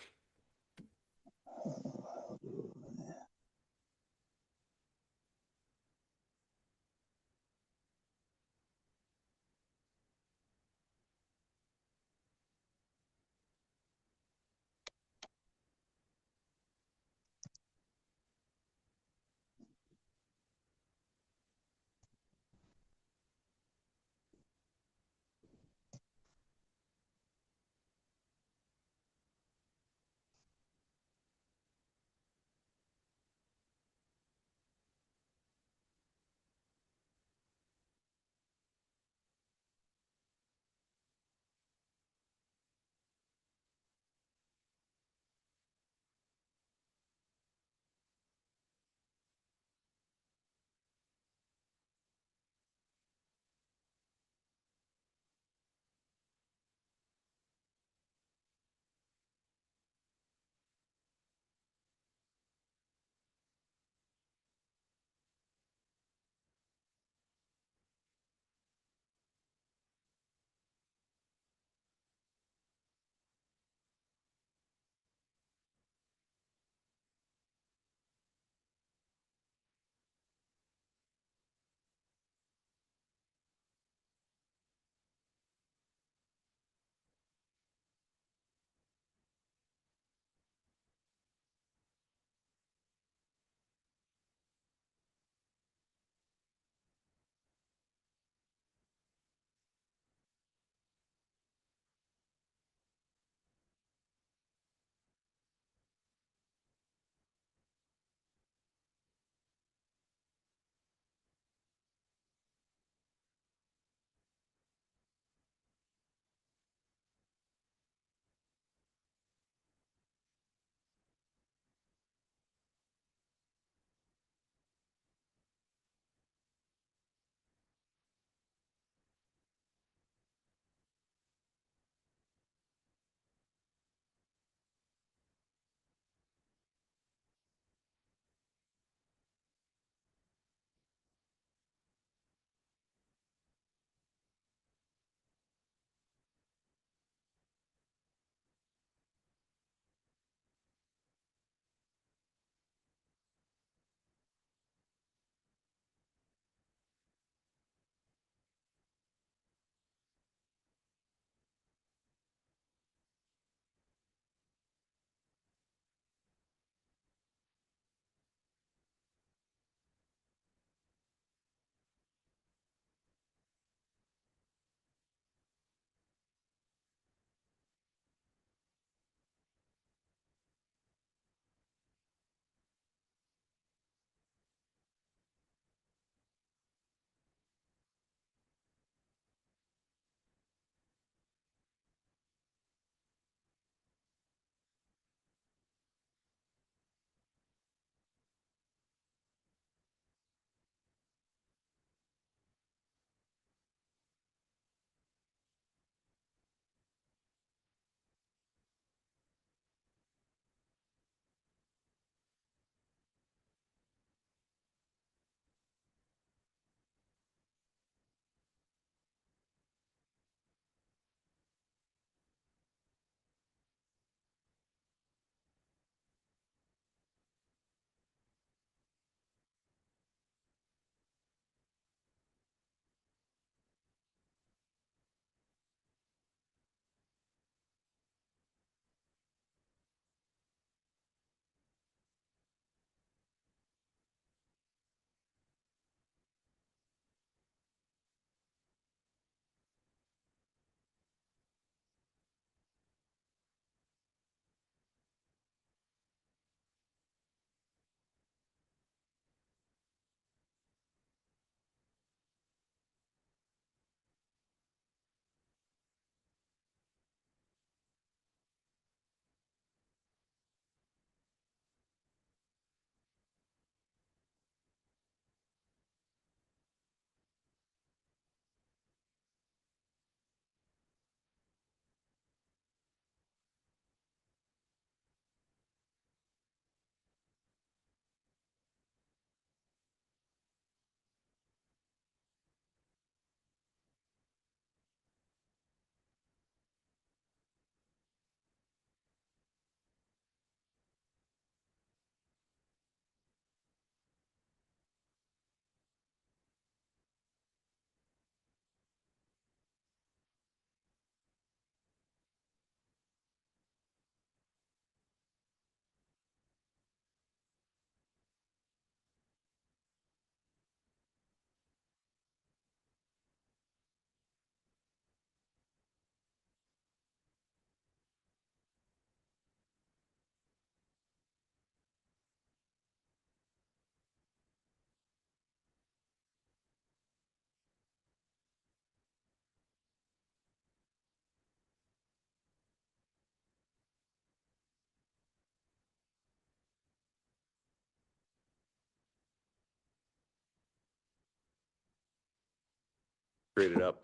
Speaker 1: straight it up.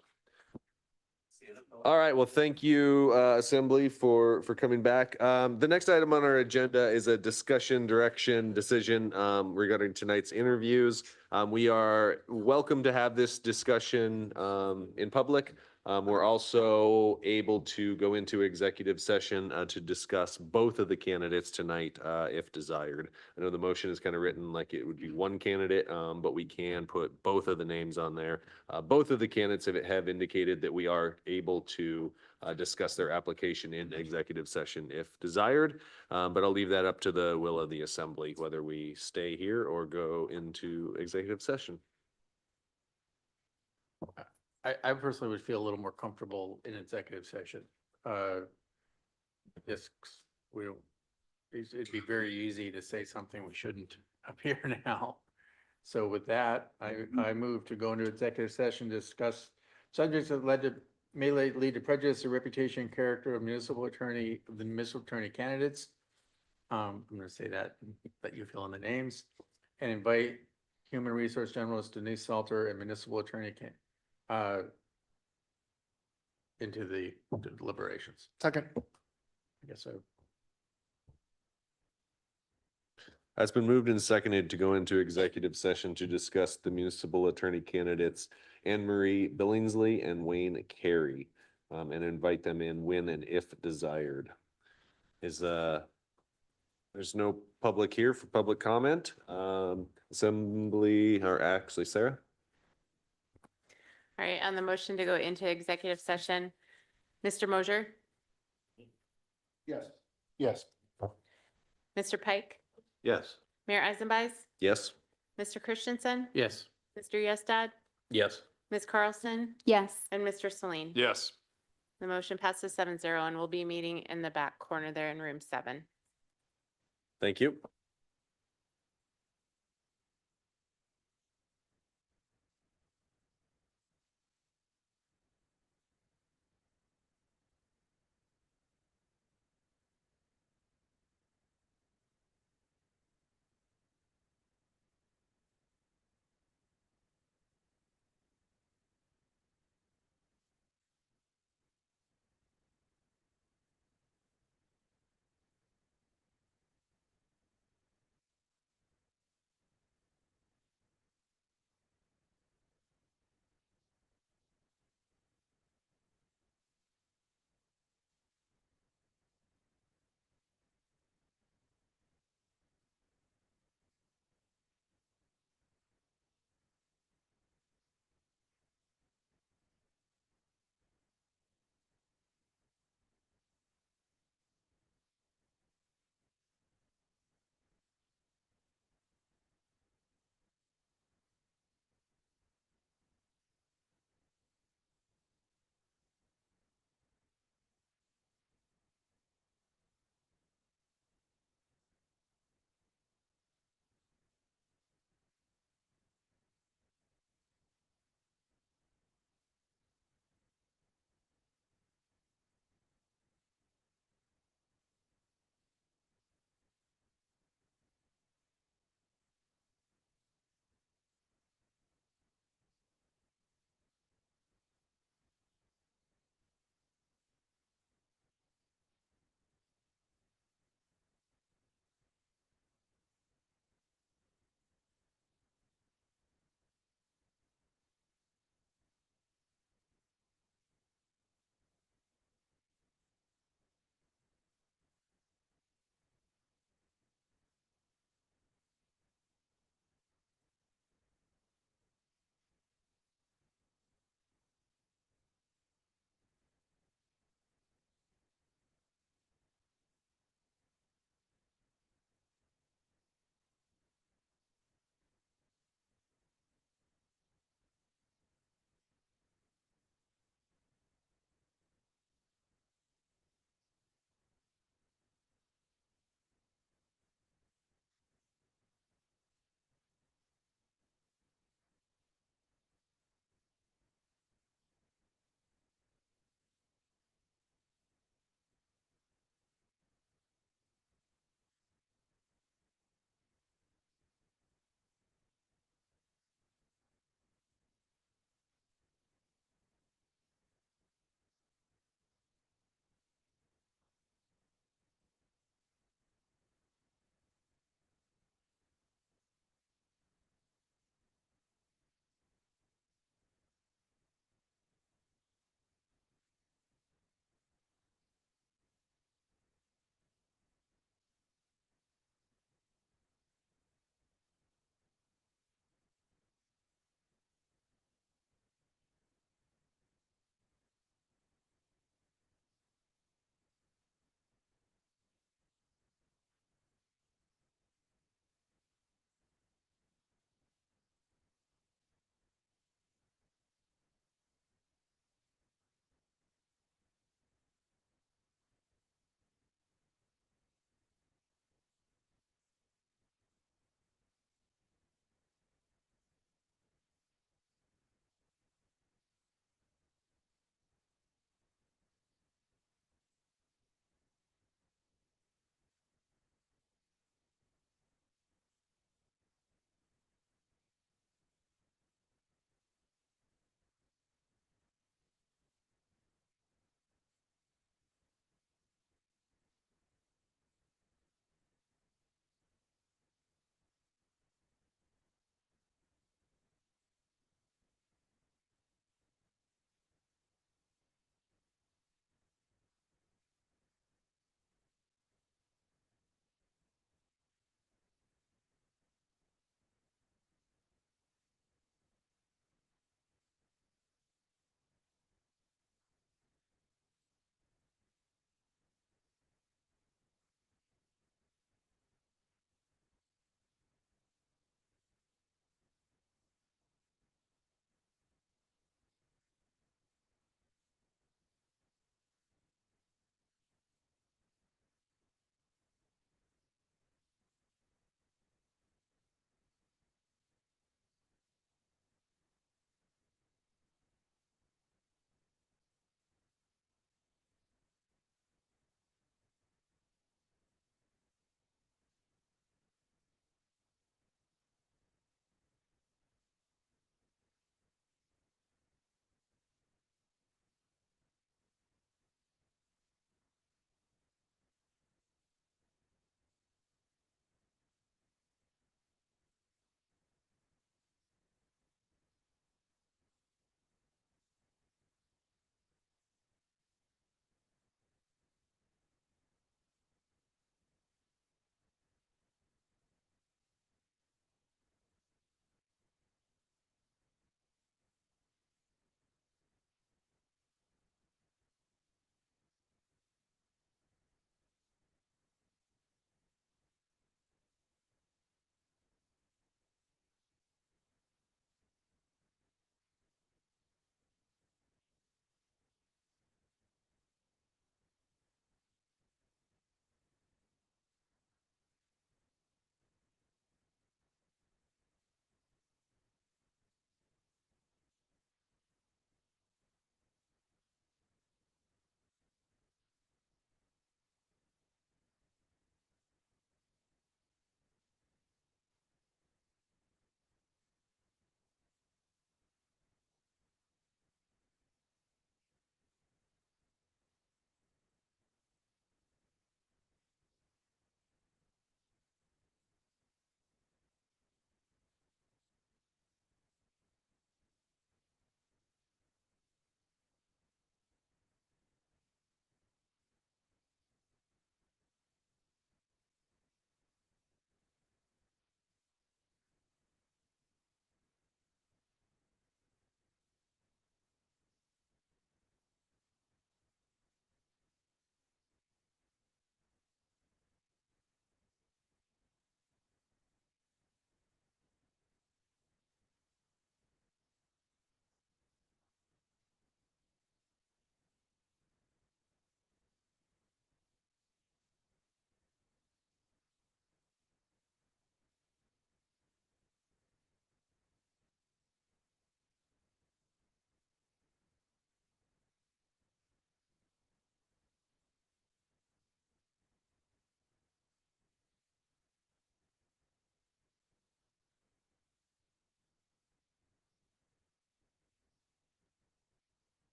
Speaker 1: All right, well, thank you, Assembly, for coming back. The next item on our agenda is a discussion direction decision regarding tonight's interviews. We are welcome to have this discussion in public. We're also able to go into executive session to discuss both of the candidates tonight if desired. I know the motion is kind of written like it would be one candidate, but we can put both of the names on there. Both of the candidates have indicated that we are able to discuss their application in executive session if desired. But I'll leave that up to the will of the assembly, whether we stay here or go into executive session.
Speaker 3: I personally would feel a little more comfortable in executive session. This, we, it'd be very easy to say something we shouldn't up here now. So with that, I move to go into executive session, to discuss subjects that may lead to prejudice or reputation and character of the municipal attorney candidates. I'm gonna say that, let you fill in the names, and invite Human Resource Generalist Denise Salter and Municipal Attorney into the deliberations.
Speaker 6: Second.
Speaker 3: I guess so.
Speaker 1: It's been moved and seconded to go into executive session to discuss the municipal attorney candidates Anne Marie Billingsley and Wayne Carey, and invite them in when and if desired. There's no public here for public comment. Assembly, or actually Sarah?
Speaker 2: All right, on the motion to go into executive session, Mr. Mosier,
Speaker 6: Yes. Yes.
Speaker 2: Mr. Pike,
Speaker 8: Yes.
Speaker 2: Mayor Eisenbeiß,
Speaker 1: Yes.
Speaker 2: Mr. Christensen,
Speaker 3: Yes.
Speaker 2: Mr. Yestad,
Speaker 10: Yes.
Speaker 2: Ms. Carlson,
Speaker 5: Yes.
Speaker 2: and Mr. Celine.
Speaker 11: Yes.
Speaker 2: The motion passes 7-0, and we'll be meeting in the back corner there in room 7.
Speaker 1: Thank you.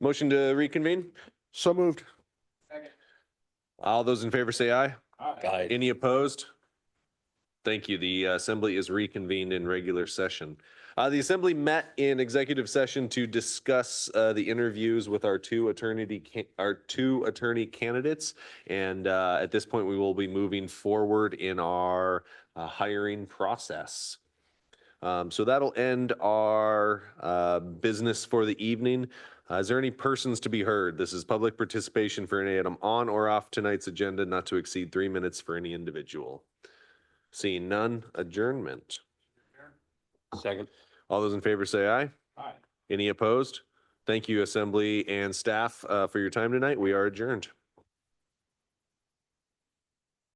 Speaker 1: Motion to reconvene?
Speaker 6: So moved.
Speaker 1: All those in favor say aye.
Speaker 10: Aye.
Speaker 1: Any opposed? Thank you. The assembly is reconvened in regular session. The assembly met in executive session to discuss the interviews with our two attorney candidates. And at this point, we will be moving forward in our hiring process. So that'll end our business for the evening. Is there any persons to be heard? This is public participation for any item on or off tonight's agenda, not to exceed 3 minutes for any individual. Seeing none, adjournment.
Speaker 10: Second.
Speaker 1: All those in favor say aye.
Speaker 10: Aye.
Speaker 1: Any opposed? Thank you, Assembly and staff, for your time tonight. We are adjourned.